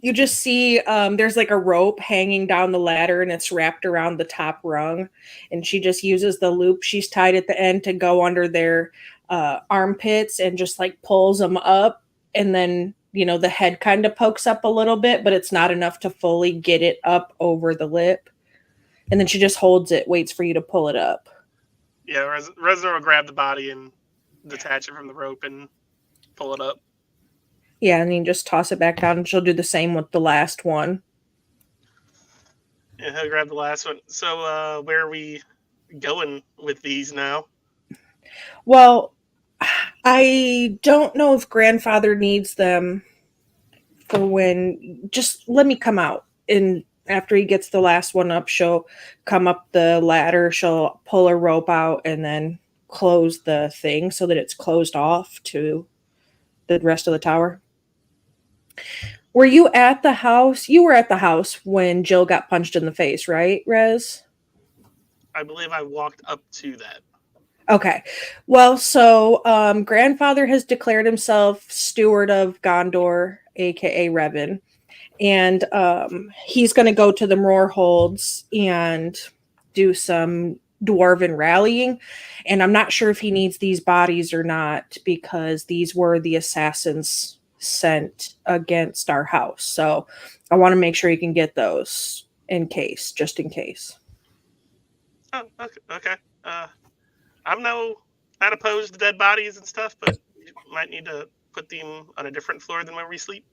You just see there's a rope hanging down the ladder and it's wrapped around the top rung, and she just uses the loop she's tied at the end to go under their armpits and just pulls them up, and then the head kind of pokes up a little bit, but it's not enough to fully get it up over the lip, and then she just holds it, waits for you to pull it up. Yeah, Reznor will grab the body and detach it from the rope and pull it up. Yeah, and then just toss it back down, and she'll do the same with the last one. Yeah, he'll grab the last one. So, where are we going with these now? Well, I don't know if grandfather needs them for when. Just let me come out, and after he gets the last one up, she'll come up the ladder, she'll pull her rope out, and then close the thing so that it's closed off to the rest of the tower. Were you at the house? You were at the house when Jill got punched in the face, right, Rez? I believe I walked up to that. Okay. Well, so grandfather has declared himself steward of Gondor, aka Revan, and he's going to go to the Mrorholds and do some dwarven rallying, and I'm not sure if he needs these bodies or not because these were the assassins sent against our house. So I want to make sure he can get those just in case. Oh, okay. Okay. I'm not opposed to dead bodies and stuff, but you might need to put them on a different floor than where we sleep.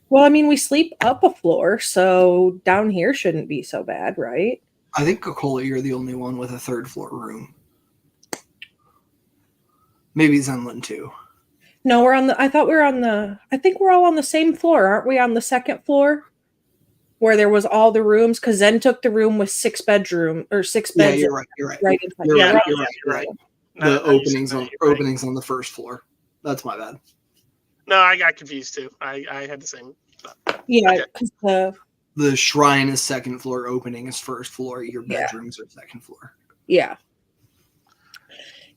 Well, I mean, we sleep up a floor, so down here shouldn't be so bad, right? I think Coca-Cola, you're the only one with a third floor room. Maybe Zenlin too. No, we're on the. I thought we were on the. I think we're all on the same floor, aren't we? On the second floor, where there was all the rooms, because Zen took the room with six beds. Yeah, you're right. You're right. Right inside. You're Yeah, right. we're You're on right. You're right. No, The no, you openings said on that, you're right. openings on the first floor. That's my bad. No, I got confused too. I had the same. Yeah, Okay. because The shrine is second floor, opening is first floor. Your Yeah. bedrooms are second floor. yeah.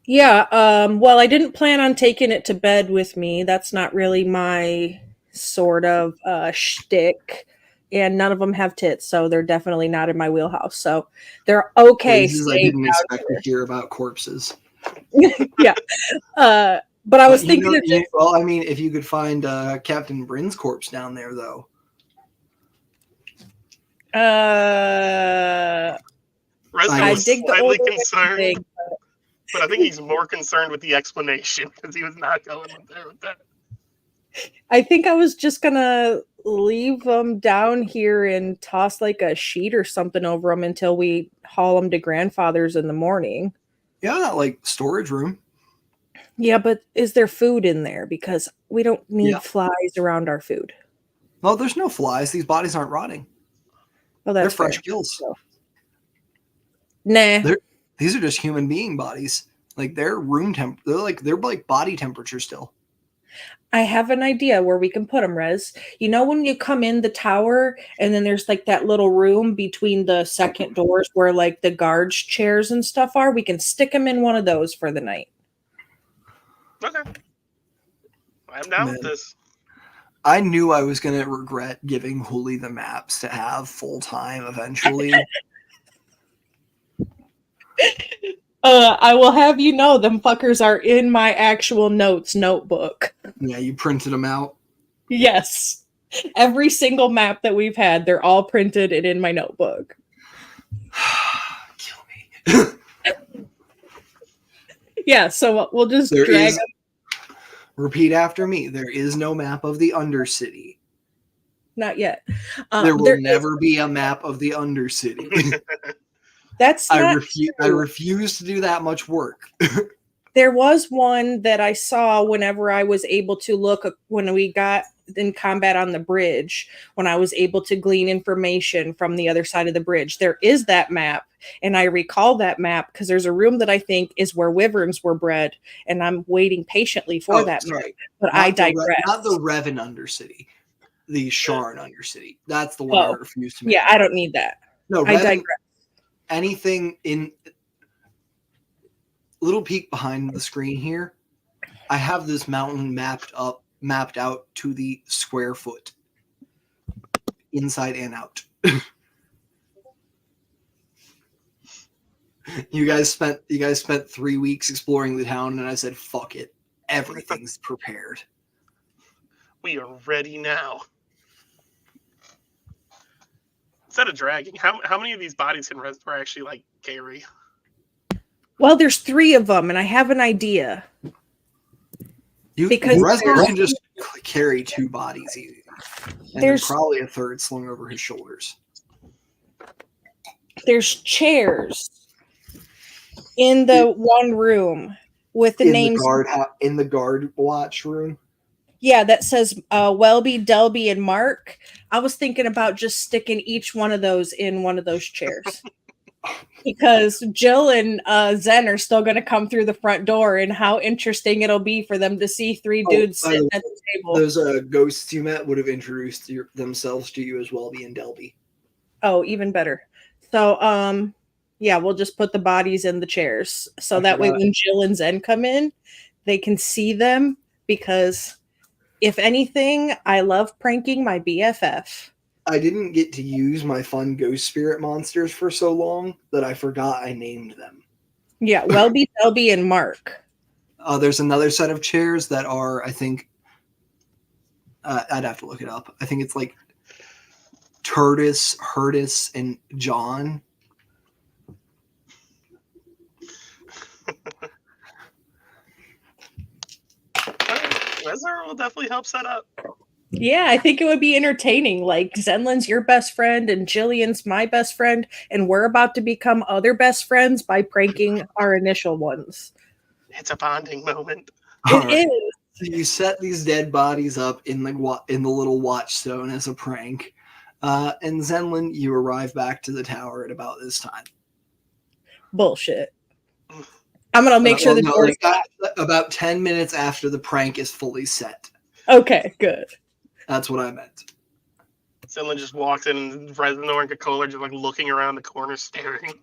Yeah, well, I didn't plan on taking it to bed with me. That's not really my sort of shtick. And none of them have tits, so they're definitely not in my wheelhouse. So they're okay Phrases I staying didn't down expect to hear about corpses. here. Yeah. But I was thinking of just, well, I mean, if you could find Captain Bryn's corpse down there, though. Resident I was dig the slightly older concerned, thing. but I think he's more concerned with the explanation because he was not going there with that. I think I was just gonna leave them down here and toss like a sheet or something over them until we haul them to grandfather's in the morning. Yeah, like storage room. Yeah, but is there food in there? Because we don't need Yeah. flies around our food. Well, there's no flies. These bodies aren't rotting. Oh, They're that's fresh fair. kills. Nah. These are just human being bodies. Like they're room temp. They're like body temperature still. I have an idea where we can put them, Rez. You know when you come in the tower and then there's like that little room between the second doors where like the guards chairs and stuff are? We can stick them in one of those for the night. Okay. I'm down with Man. this. I knew I was gonna regret giving Hooli the maps to have full time eventually. I will have you know them fuckers are in my actual notes notebook. Yeah, you printed them out. Yes. Every single map that we've had, they're all printed and in my notebook. Kill me. Yeah, so we'll just There drag is. them. Repeat after me. There is no map of the Undercity. Not yet. There will there is- never be a map of the Undercity. That's I not refuse to do that much work. There was one that I saw whenever I was able to look when we got in combat on the bridge, when I was able to glean information from the other side of the bridge. There is that map, and I recall that map because there's a room that I think is where wyverns were bred, and I'm waiting patiently for that map. But I digress. Not the Revan Undercity, the Sharn Undercity. That's the one I refuse to make. Yeah, I don't need that. No, I Revan, digress. anything in little peek behind the screen here. I have this mountain mapped out to the square foot, inside and out. You guys spent 3 weeks exploring the town, and I said, "Fuck it, everything's prepared." We are ready now. Instead of dragging, how many of these bodies can Reservoir actually like carry? Well, there's 3 of them, and I have an idea. Because Reservoir can just carry 2 bodies easy, and There's- there's probably a third slung over his shoulders. There's chairs in the one room with the names. In the guard watch room. Yeah, that says Welby, Delby, and Mark. I was thinking about just sticking each one of those in one of those chairs. Because Jill and Zen are still going to come through the front door, and how interesting it'll be for them to see 3 dudes by the sitting way, at the table. Those ghosts you met would have introduced themselves to you as Welby and Delby. Oh, even better. So, yeah, we'll just put the bodies in the chairs. So I that way forgot. when Jill and Zen come in, they can see them, because if anything, I love pranking my BFF. I didn't get to use my fun ghost spirit monsters for so long that I forgot I named them. Yeah, Welby, Delby, and Mark. There's another set of chairs that are, I think, I'd have to look it up. I think it's like Turtis, Hurtis, and John. Mesmer will definitely help set up. Yeah, I think it would be entertaining. Like, Zenlin's your best friend, and Jillian's my best friend, and we're about to become other best friends by pranking our initial ones. It's a bonding moment. All It right. is. You set these dead bodies up in the little watchstone as a prank, and Zenlin, you arrive back to the tower at about this time. Bullshit. I'm gonna make sure the no, door's about 10 minutes after the prank is fully set. okay. Good. That's what I meant. Someone just walks in, and Reznor and Coca-Cola are just like looking around the corner, staring.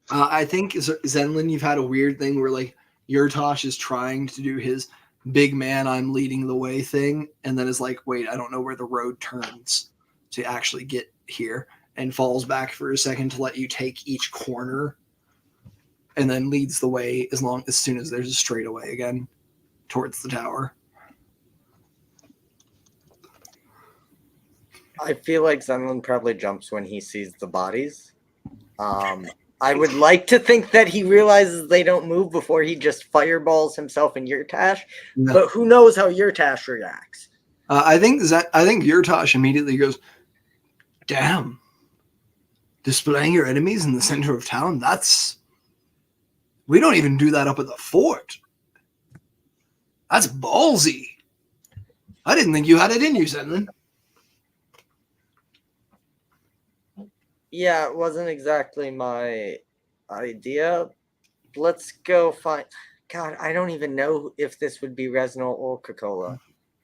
I think Zenlin, you've had a weird thing where like Yurtosh is trying to do his big man, I'm leading the way thing, and then is like, wait, I don't know where the road turns to actually get here, and falls back for a second to let you take each corner, and then leads the way as soon as there's a straightaway again towards the tower. I feel like Zenlin probably jumps when he sees the bodies. I would like to think that he realizes they don't move before he just fireballs himself in Yurtash, No. but who knows how Yurtash reacts. I think Yurtosh immediately goes, damn, displaying your enemies in the center of town, we don't even do that up at the fort. That's ballsy. I didn't think you had it in you, Zenlin. Yeah, it wasn't exactly my idea. Let's go find... God, I don't even know if this would be Reznor or Coca-Cola.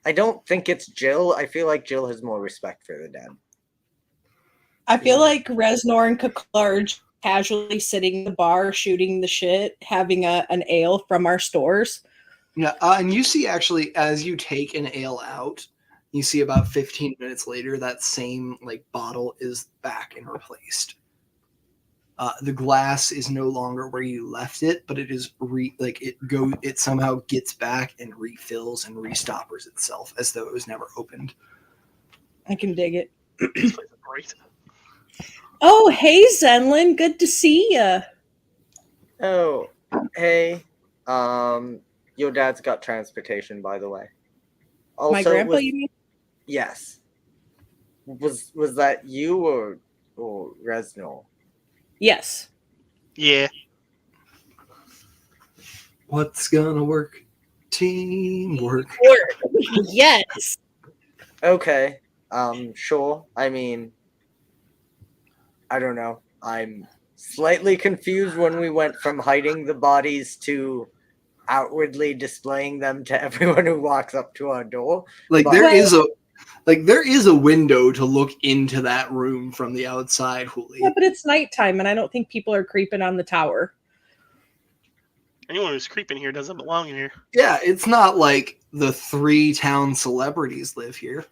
I don't think it's Jill. I feel like Jill has more respect for the dead. I feel like Reznor and Coca-Cola are casually sitting in the bar, shooting the shit, having an ale from our stores. Yeah, and you see actually as you take an ale out, you see about 15 minutes later that same like bottle is back and replaced. The glass is no longer where you left it, but it is it somehow gets back and refills and restoppers itself as though it was never opened. I can dig it. This place is great. Oh, hey, Zenlin. Good to see ya. Oh, hey. Your dad's got transportation, by the way. Also, My grandpa, you mean? Yes. Was that you or Reznor? Yes. Yeah. What's gonna work? Teamwork. Yes. Okay. Sure. I mean, I don't know. I'm slightly confused when we went from hiding the bodies to outwardly displaying them to everyone who walks up to our door. Like But- there is a window to look into that room from the outside, Hooli. Yeah, but it's nighttime, and I don't think people are creeping on the tower. Anyone who's creeping here doesn't belong in here. Yeah, it's not like the 3 town celebrities live here.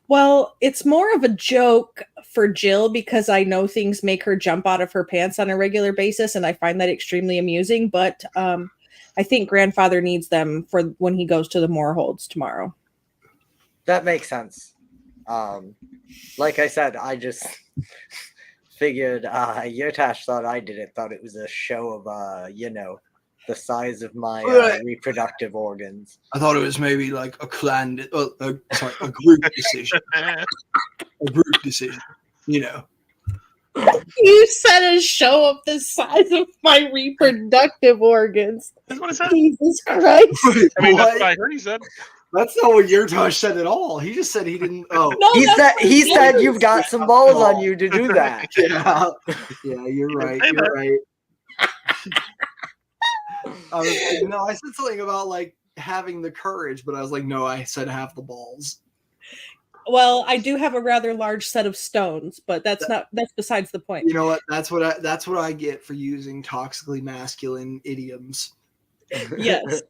Well, it's more of a joke for Jill because I know things make her jump out of her pants on a regular basis, and I find that extremely amusing. But I think grandfather needs them for when he goes to the Moorholds tomorrow. That makes sense. Like I said, I just figured Yotash thought I did it, thought it was a show of, the size of my reproductive organs. I thought it was maybe like a group decision. A group decision, you know. You said a show of the size of my reproductive organs. That's what I said. Jesus Christ. I mean, that's What? what I heard he said. That's not what Yurtosh said at all. He just said he didn't. Oh, No, that's what He said is. you've got some balls on you to do that. yeah, yeah, you're right. You're right. I said something about like having the courage, but I was like, no, I said have the balls. Well, I do have a rather large set of stones, but that's besides the point. You know what? That's what I get for using toxically masculine idioms. Yes.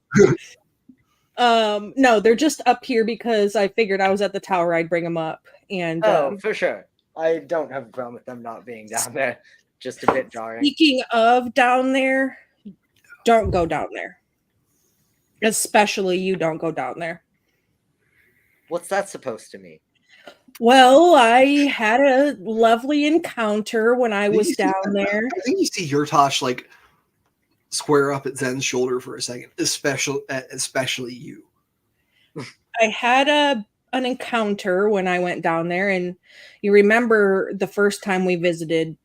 No, they're just up here because I figured I was at the tower, I'd bring them up. And For sure. I don't have a problem with them not being down there. Just a bit jarring. speaking of down there, don't go down there. Especially you don't go down there. What's that supposed to mean? Well, I had a lovely encounter when I was down there. I think you see Yurtosh like square up at Zen's shoulder for a second, especially you. I had an encounter when I went down there, and you remember the first time we visited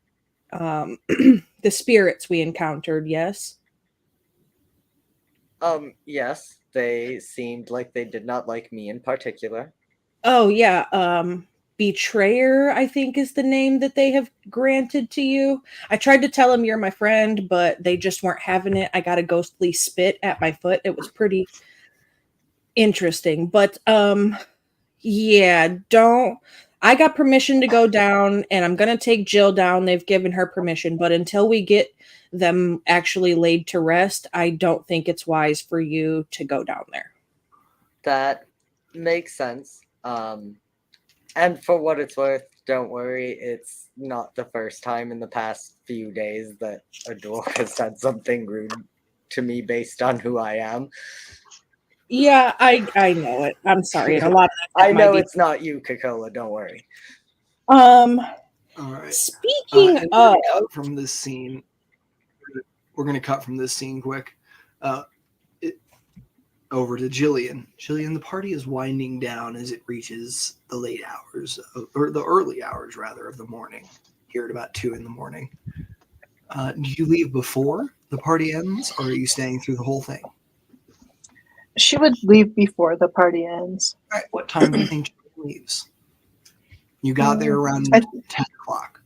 the spirits we encountered, yes? Yes, they seemed like they did not like me in particular. Oh yeah, Betrayer, I think is the name that they have granted to you. I tried to tell them you're my friend, but they just weren't having it. I got a ghostly spit at my foot. It was pretty interesting. But yeah, don't I got permission to go down and I'm gonna take Jill down. They've given her permission, but until we get them actually laid to rest, I don't think it's wise for you to go down there. That makes sense. And for what it's worth, don't worry, it's not the first time in the past few days that a dwarf has said something rude to me based on who I am. Yeah, I know it. I'm sorry. And a lot of that I might know be- it's not you, Coca-Cola, don't worry. All right. Speaking And of, we're gonna cut from this scene. We're going to cut from this scene quick. Over to Jillian. Jillian, the party is winding down as it reaches the late hours, or the early hours, rather, of the morning, here at about 2 a.m. Do you leave before the party ends, or are you staying through the whole thing? She would leave before the party ends. All right, what time do you think Jillian leaves? You got there around 10 o'clock.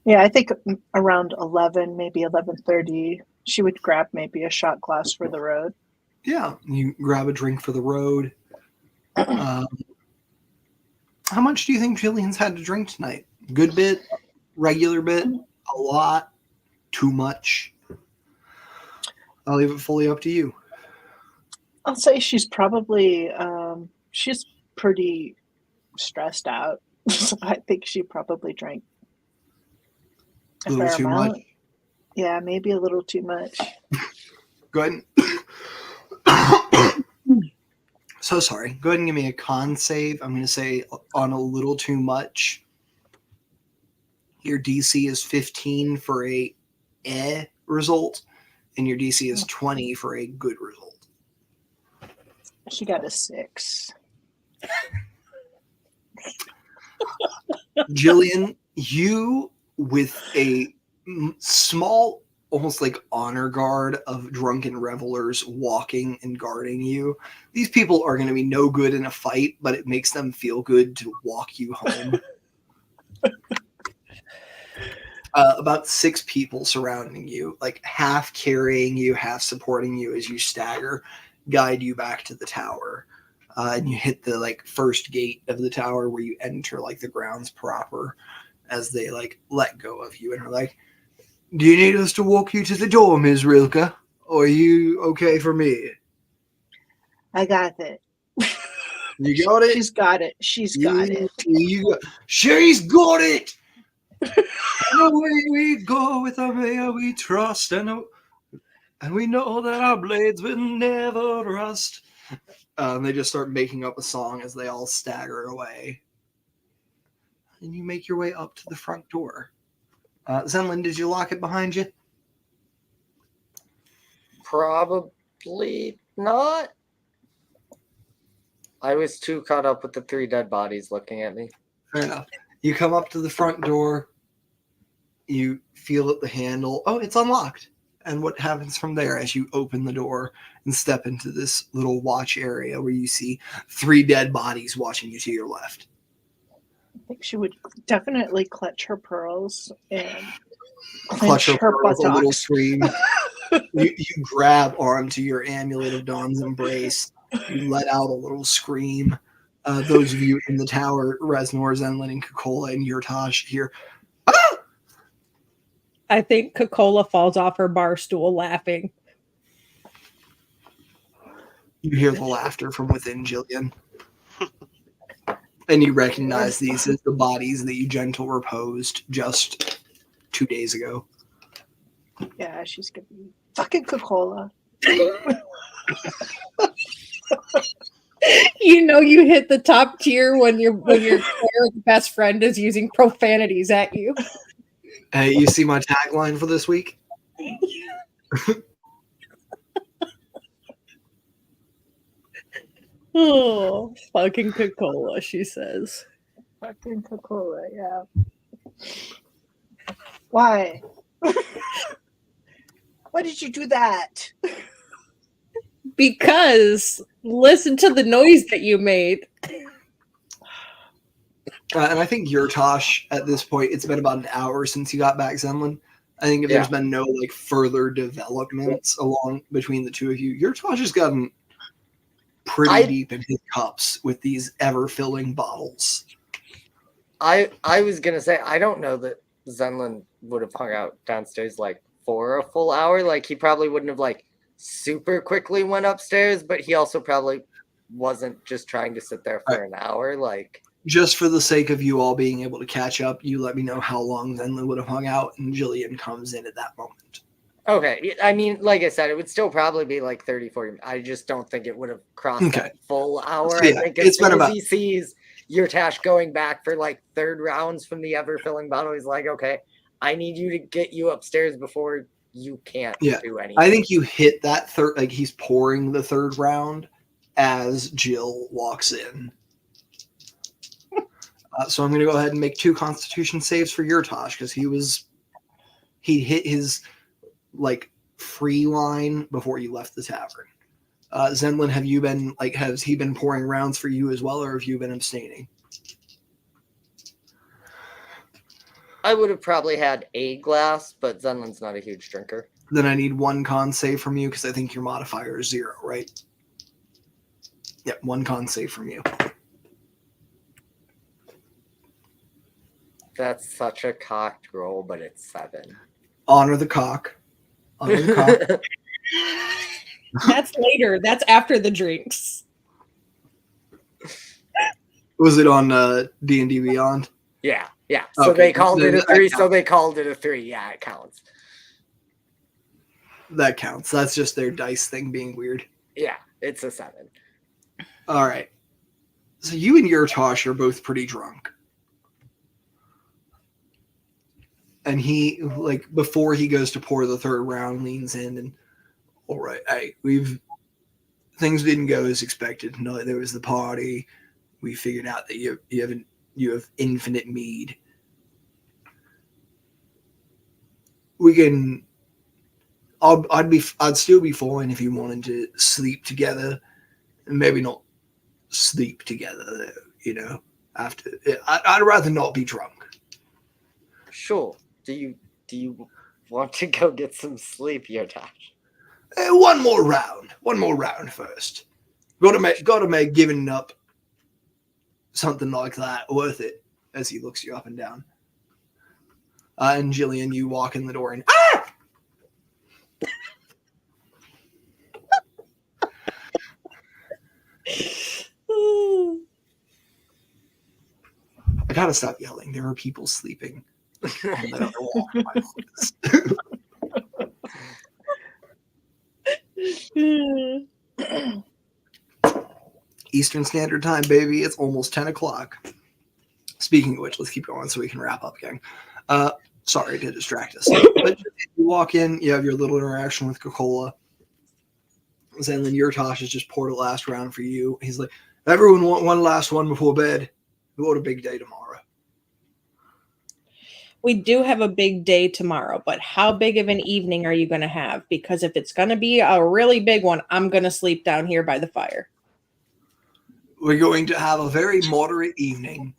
Yeah, I think around 11, maybe 11:30, she would grab maybe a shot glass for the road. Yeah, you grab a drink for the road. How much do you think Jillian's had to drink tonight? Good bit, regular bit, a lot, too much? I'll leave it fully up to you. I'll say she's probably she's pretty stressed out. So I think she probably drank A little fair too amount. much. Yeah, maybe a little too much. Go ahead. So sorry. Go ahead and give me a con save. I'm going to say on a little too much. Your DC is 15 for a result, and your DC is 20 for a good result. She got a 6. Jillian, you with a small, almost like honor guard of drunken revelers walking and guarding you. These people are going to be no good in a fight, but it makes them feel good to walk you home. About 6 people surrounding you, like half carrying you, half supporting you as you stagger, guide you back to the tower. And you hit the like first gate of the tower where you enter like the grounds proper as they like let go of you and are like, do you need us to walk you to the door, Ms. Rilke? Or are you okay for me? I got it. You got it? She's got it. She's got it. She's got it! And away we go with our mayor we trust, and we know that our blades will never rust. They just start making up a song as they all stagger away. And you make your way up to the front door. Zenlin, did you lock it behind you? Probably not. I was too caught up with the 3 dead bodies looking at me. Fair enough. You come up to the front door. You feel at the handle. Oh, it's unlocked. And what happens from there as you open the door and step into this little watch area where you see 3 dead bodies watching you to your left? I think she would definitely clutch her pearls and Clutch her pearls, a little buttocks. scream. you grab onto your amulet of Dawn's embrace. You let out a little scream. Those of you in the tower, Reznor, Zenlin, and Kokola, and Yurtosh hear, ah! I think Coca-Cola falls off her bar stool laughing. You hear the laughter from within, Jillian. And you recognize these as the bodies that you gentle reposed just 2 days ago. Yeah, she's gonna be fucking Coca-Cola. You know you hit the top tier when your best friend is using profanities at you. Hey, you see my tagline for this week? Oh, fucking Coca-Cola, she says. Fucking Coca-Cola, yeah. Why? Why did you do that? Because listen to the noise that you made. And I think Yurtosh, at this point, it's been about an hour since you got back, Zenlin. I think if Yeah. there's been no like further developments along between the two of you, Yurtosh has gotten pretty deep in his cups with these ever-filling bottles. I was gonna say I don't know that Zenlin would have hung out downstairs like for a full hour. Like he probably wouldn't have like super quickly went upstairs, but he also probably wasn't just trying to sit there for an hour. Like Just for the sake of you all being able to catch up, you let me know how long Zenlin would have hung out, and Jillian comes in at that moment. okay, I mean, like I said, it would still probably be like 30, 40. I just don't think it would have crossed that full hour. So, yeah, I think it's as soon been as about- he sees Yurtash going back for like third rounds from the ever-filling bottle, he's like, okay, I need you to get you upstairs before you can't do anything. I think you hit that third, like he's pouring the third round as Jill walks in. So I'm going to go ahead and make 2 Constitution saves for Yurtosh because he hit his like free line before you left the tavern. Zenlin, have you been like, has he been pouring rounds for you as well, or have you been abstaining? I would have probably had a glass, but Zenlin's not a huge drinker. Then I need 1 con save from you because I think your modifier is 0, right? Yep, 1 con save from you. That's such a cocked roll, but it's 7. Honor the cock. Honor the cock. That's later. That's after the drinks. Was it on D&D Beyond? Yeah. So Okay, they called it a that 3. counts. So they called it a 3. Yeah, it counts. That counts. That's just their dice thing being weird. Yeah, it's a 7. All right. So you and Yurtosh are both pretty drunk. And he, like, before he goes to pour the third round, leans in and, all right, things didn't go as expected. No, there was the party. We figured out that you have infinite mead. We can. I'd still be fine if you wanted to sleep together, and maybe not sleep together. Though, you know, after I'd rather not be drunk. Sure. Do you want to go get some sleep, Yurtash? One more round first. Gotta make giving up something like that worth it. As he looks you up and down. And Jillian, you walk in the door and I gotta stop yelling. There are people sleeping. On the wall in my office. Eastern Standard Time, baby. It's almost 10 o'clock. Speaking of which, let's keep going so we can wrap up, gang. Sorry to distract us. But you walk in, you have your little interaction with Coca-Cola. Zenlin Yurtosh has just poured a last round for you. He's like, everyone want one last one before bed. What a big day tomorrow. We do have a big day tomorrow, but how big of an evening are you going to have? Because if it's going to be a really big one, I'm going to sleep down here by the fire. We're going to have a very moderate evening.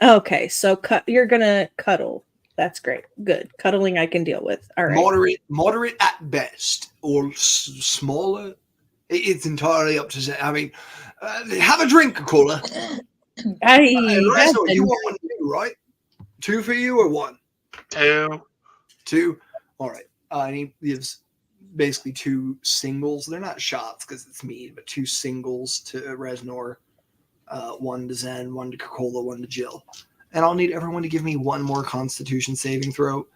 Okay, so you're going to cuddle. That's great. Good. Cuddling I can deal with. All right. Moderate at best, or smaller. It's entirely up to say. I mean, have a drink, Coca-Cola. You want one too, right? 2 for you or 1? 2. All right. And he gives basically 2 singles. They're not shots because it's mead, but 2 singles to Reznor. 1 to Zen, 1 to Coca-Cola, 1 to Jill. And I'll need everyone to give me 1 more Constitution saving throw.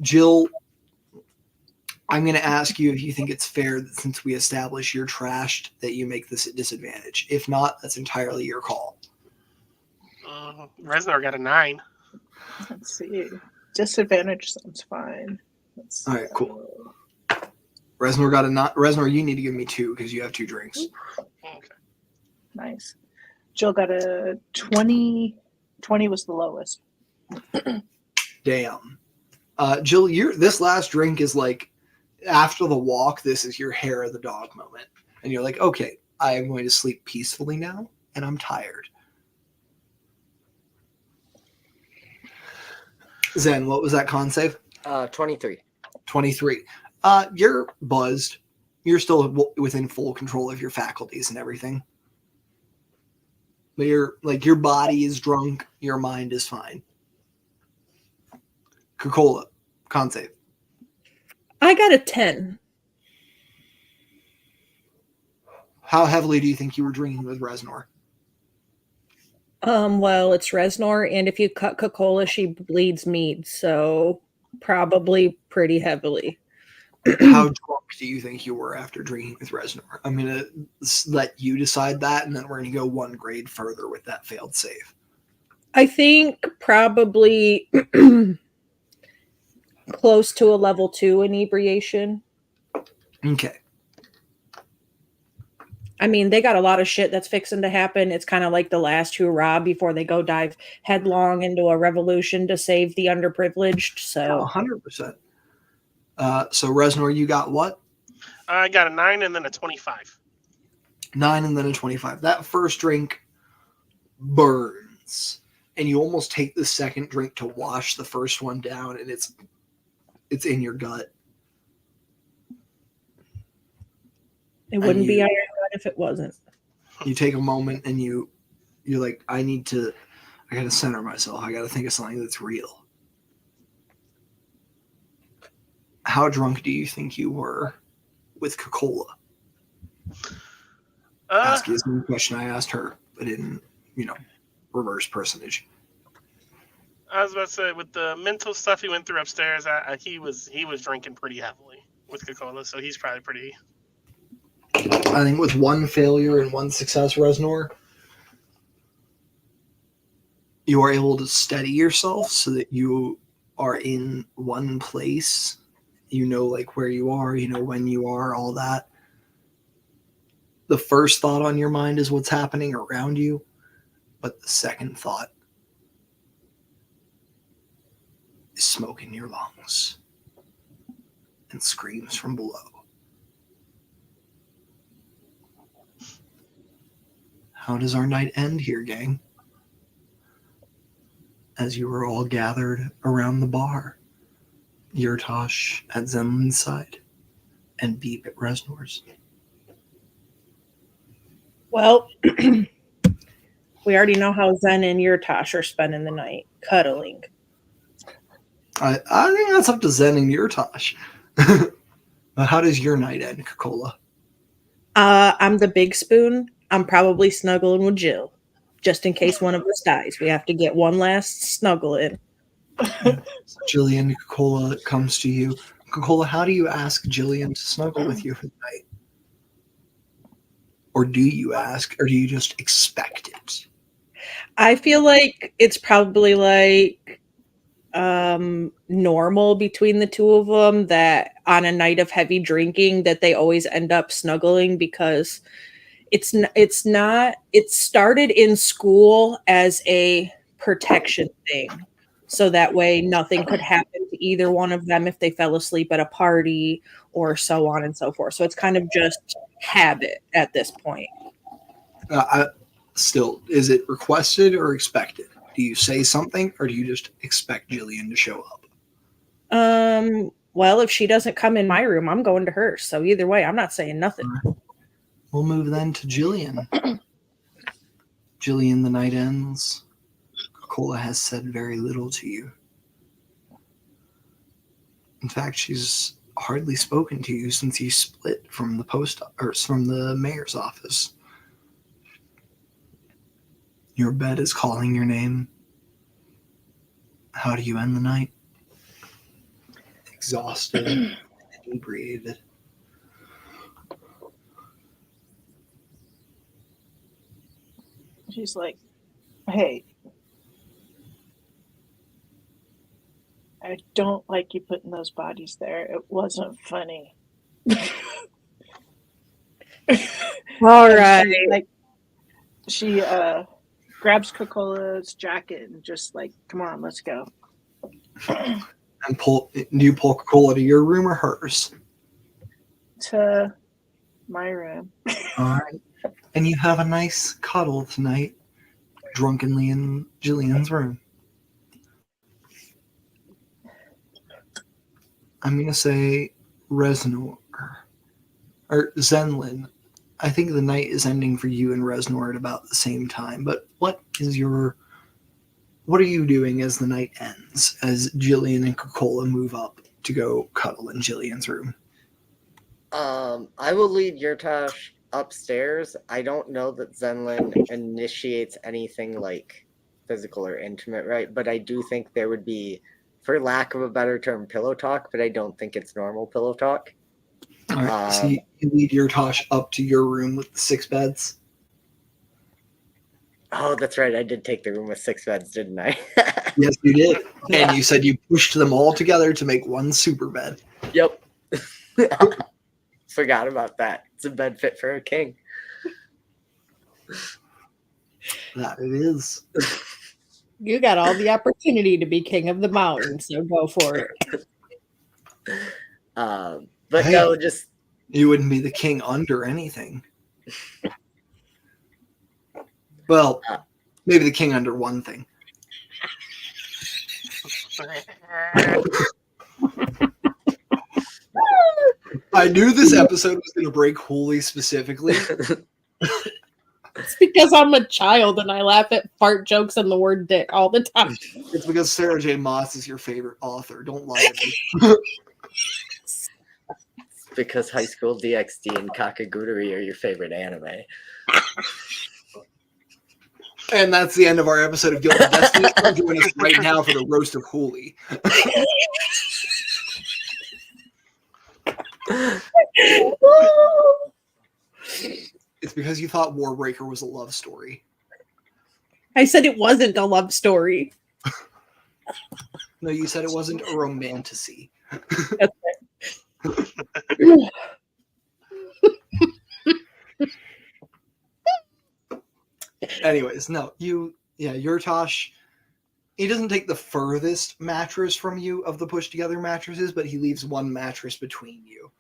Jill, I'm going to ask you if you think it's fair that since we established you're trashed, that you make this a disadvantage. If not, that's entirely your call. Reznor got a 9. Let's see. Disadvantage sounds fine. All right, cool. Reznor got a not. Reznor, you need to give me 2 because you have 2 drinks. Okay. Nice. Jill got a 20. 20 was the lowest. Damn. Jill, this last drink is like after the walk. This is your hair of the dog moment, and you're like, okay, I am going to sleep peacefully now, and I'm tired. Zen, what was that con save? 23. 23. You're buzzed. You're still within full control of your faculties and everything. But your body is drunk. Your mind is fine. Coca-Cola, con save. I got a 10. How heavily do you think you were drinking with Reznor? Well, it's Reznor, and if you cut Coca-Cola, she bleeds mead, so probably pretty heavily. How drunk do you think you were after drinking with Reznor? I'm going to let you decide that, and then we're going to go 1 grade further with that failed save. I think probably close to a level 2 inebriation. Okay. I mean, they got a lot of shit that's fixing to happen. It's kind of like the last hurrah before they go dive headlong into a revolution to save the underprivileged. So 100%. So Reznor, you got what? I got a 9 and then a 25. 9 and then a 25. That first drink burns, and you almost take the second drink to wash the first one down, and it's in your gut. it wouldn't be iron gut if it wasn't. You take a moment and you're like, I gotta center myself. I gotta think of something that's real. How drunk do you think you were with Coca-Cola? Ask you the same question I asked her, but in, reverse percentage. I was about to say, with the mental stuff he went through upstairs, he was drinking pretty heavily with Coca-Cola, so he's probably pretty. I think with 1 failure and 1 success, Reznor, you are able to steady yourself so that you are in one place. You know, like where you are, when you are, all that. The first thought on your mind is what's happening around you, but the second thought is smoke in your lungs and screams from below. How does our night end here, gang? As you were all gathered around the bar, Yurtosh at Zemlin's side, and Beep at Reznor's. Well, we already know how Zen and Yurtosh are spending the night, cuddling. I think that's up to Zen and Yurtosh. But how does your night end, Coca-Cola? I'm the big spoon. I'm probably snuggling with Jill. Just in case one of us dies. We have to get one last snuggle in. Jillian, Coca-Cola comes to you. Coca-Cola, how do you ask Jillian to snuggle with you for the night? Or do you ask, or do you just expect it? I feel like it's probably like normal between the two of them that on a night of heavy drinking that they always end up snuggling because it started in school as a protection thing. So that way nothing could happen to either one of them if they fell asleep at a party or so on and so forth. So it's kind of just habit at this point. Still, is it requested or expected? Do you say something or do you just expect Jillian to show up? Well, if she doesn't come in my room, I'm going to hers. So either way, I'm not saying nothing. Right. We'll move then to Jillian. Jillian, the night ends. Coca-Cola has said very little to you. In fact, she's hardly spoken to you since you split from from the mayor's office. Your bed is calling your name. How do you end the night? Exhausted, inebriated. She's like, hey, I don't like you putting those bodies there. It wasn't funny. All And right. she grabs Cocola's jacket and just like, come on, let's go. And do you pull Coca-Cola to your room or hers? To my room. All right. And you have a nice cuddle tonight, drunkenly in Jillian's room. I'm going to say Resnor or Zenlin. I think the night is ending for you and Resnor at about the same time. But what are you doing as the night ends, as Jillian and Coca-Cola move up to go cuddle in Jillian's room? I will lead Yurtosh upstairs. I don't know that Zenlin initiates anything like physical or intimate, right? But I do think there would be, for lack of a better term, pillow talk, but I don't think it's normal pillow talk. All right, so you lead Yurtosh up to your room with the 6 beds. Oh, that's right. I did take the room with 6 beds, didn't I? Yes, you did. And you said you pushed them all together to make one super bed. Yep. Forgot about that. It's a bed fit for a king. That it is. You got all the opportunity to be king of the mountain, so go for it. But Hey. no, just You wouldn't be the king under anything. Well, maybe the king under one thing. I knew this episode was going to break Holy specifically. It's because I'm a child and I laugh at fart jokes and the word dick all the time. It's because Sarah J. Maas is your favorite author. Don't lie to me. because High School DxD and Kakagurui are your favorite anime. And that's the end of our episode of Gilded Destinies. Come join us right now for the roast of Holy. It's because you thought Warbreaker was a love story. I said it wasn't a love story. No, you said it wasn't a romantasy. Anyways, no, Yurtosh, he doesn't take the furthest mattress from you of the pushed together mattresses, but he leaves one mattress between you.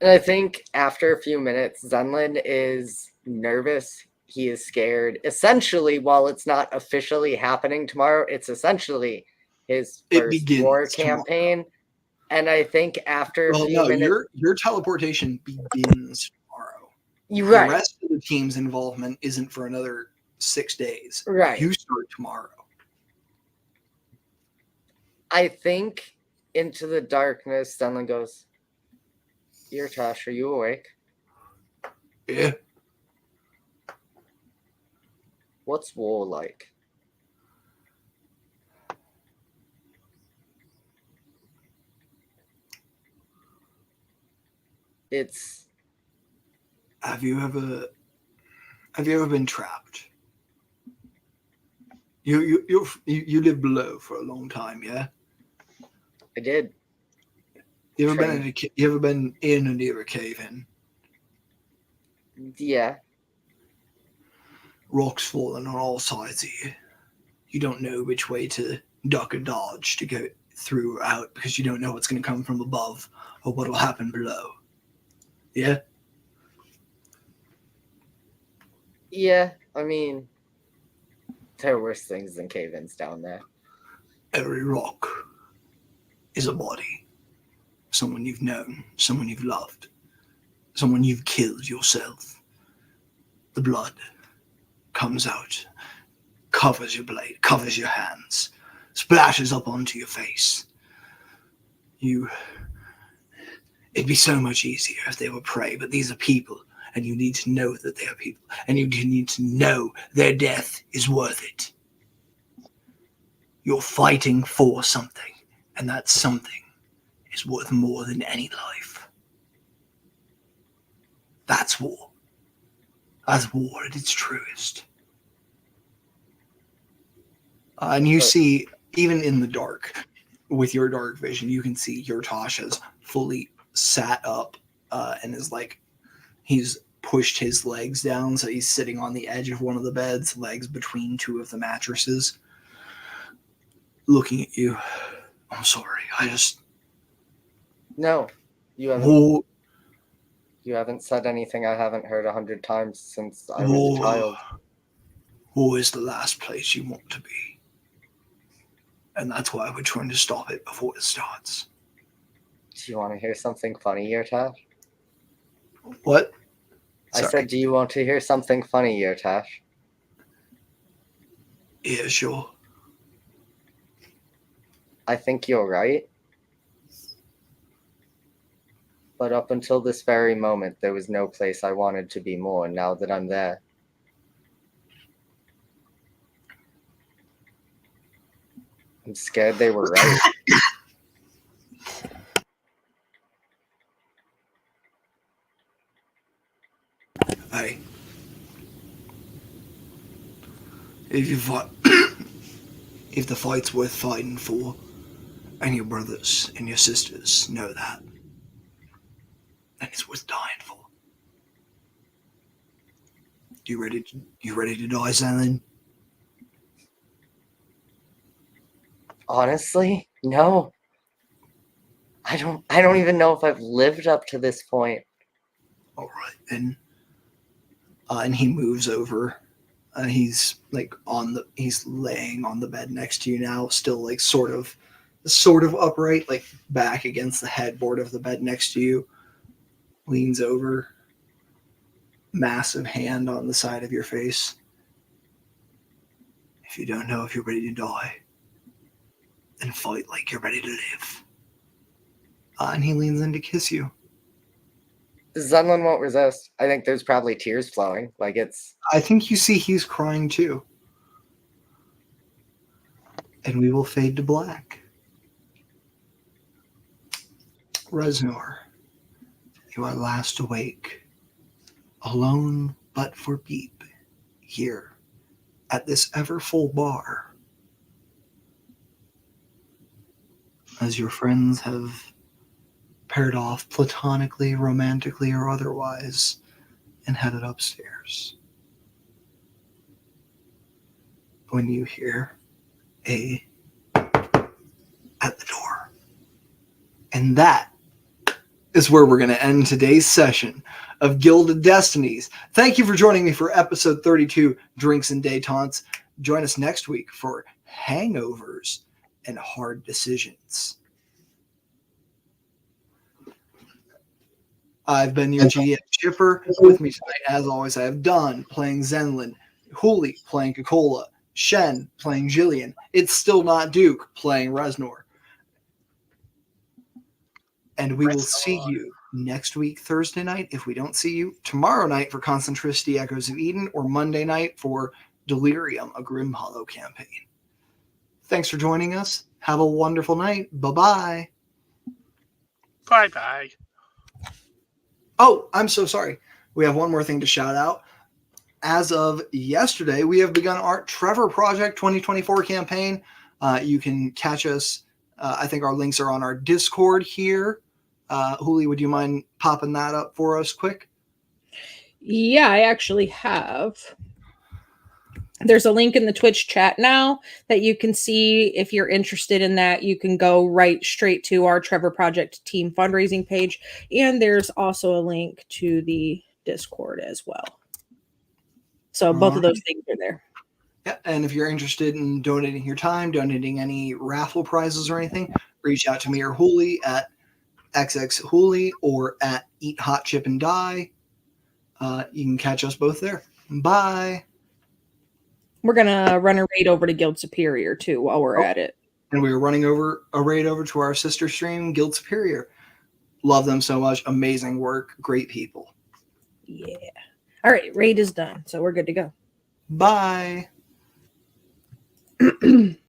And I think after a few minutes, Zenlin is nervous. He is scared. Essentially, while it's not officially happening tomorrow, it's essentially his first war campaign. And I think after a few minutes... your teleportation begins tomorrow. You're right. The rest of the team's involvement isn't for another 6 days. Right. You start tomorrow. I think into the darkness, Zenlin goes, Yurtosh, are you awake? Yeah. What's war like? It's... Have you ever been trapped? You lived below for a long time, yeah? I did. You ever been in or near a cave-in? Yeah. Rocks falling on all sides of you. You don't know which way to duck or dodge to go through or out because you don't know what's going to come from above or what will happen below. Yeah? Yeah, I mean, there are worse things than cave-ins down there. Every rock is a body. Someone you've known, someone you've loved, someone you've killed yourself. The blood comes out, covers your blade, covers your hands, splashes up onto your face. It'd be so much easier if they were prey, but these are people, and you need to know that they are people, and you need to know their death is worth it. You're fighting for something, and that something is worth more than any life. That's war. That's war at its truest. And you see, even in the dark, with your dark vision, you can see Yurtosh has fully sat up and is like, he's pushed his legs down, so he's sitting on the edge of one of the beds, legs between two of the mattresses, looking at you. I'm sorry. No, you haven't. Who, You haven't said anything I haven't heard 100 times since I was a child. who is the last place you want to be? And that's why we're trying to stop it before it starts. Do you want to hear something funny, Yertash? What? I Sorry. said, do you want to hear something funny, Yertash? Yeah, sure. I think you're right. But up until this very moment, there was no place I wanted to be more. Now that I'm there, I'm scared they were right. Hey. If you fight, if the fight's worth fighting for, and your brothers and your sisters know that, then it's worth dying for. You ready to die, Zenlin? Honestly, no. I don't even know if I've lived up to this point. All right, then. And he moves over. He's like he's laying on the bed next to you now, still like sort of upright, like back against the headboard of the bed next to you. Leans over, massive hand on the side of your face. If you don't know if you're ready to die, then fight like you're ready to live. And he leans in to kiss you. Zenlin won't resist. I think there's probably tears flowing. Like it's. I think you see he's crying too. And we will fade to black. Reznor, you are last awake, alone but for Beep, here at this ever full bar. As your friends have paired off platonically, romantically, or otherwise, and headed upstairs. When you hear a at the door. And that is where we're going to end today's session of Gilded Destinies. Thank you for joining me for episode 32, Drinks and Détentes. Join us next week for Hangovers and Hard Decisions. I've been your GM Chipper. With me tonight, as always, I have Don playing Zenlin, Huli playing Coca-Cola, Shen playing Jillian. It's still not Duke playing Reznor. And we will see you next week, Thursday night, if we don't see you, tomorrow night for Concentricity Echoes of Eden, or Monday night for Delirium, a Grim Hollow campaign. Thanks for joining us. Have a wonderful night. Bye-bye. Bye-bye. Oh, I'm so sorry. We have one more thing to shout out. As of yesterday, we have begun our Trevor Project 2024 campaign. You can catch us. I think our links are on our Discord here. Huli, would you mind popping that up for us quick? Yeah, I actually have. There's a link in the Twitch chat now that you can see. If you're interested in that, you can go right straight to our Trevor Project team fundraising page. And there's also a link to the Discord as well. So both of those things are there. Yeah, and if you're interested in donating your time, donating any raffle prizes or anything, reach out to me or Huli at xxhuli or at Eat Hot Chip and Die. You can catch us both there. Bye. We're going to run a raid over to Guild Superior, too, while we're at it. And we were running over a raid over to our sister stream, Guild Superior. Love them so much. Amazing work. Great people. Yeah. All right. Raid is done. So we're good to go. Bye.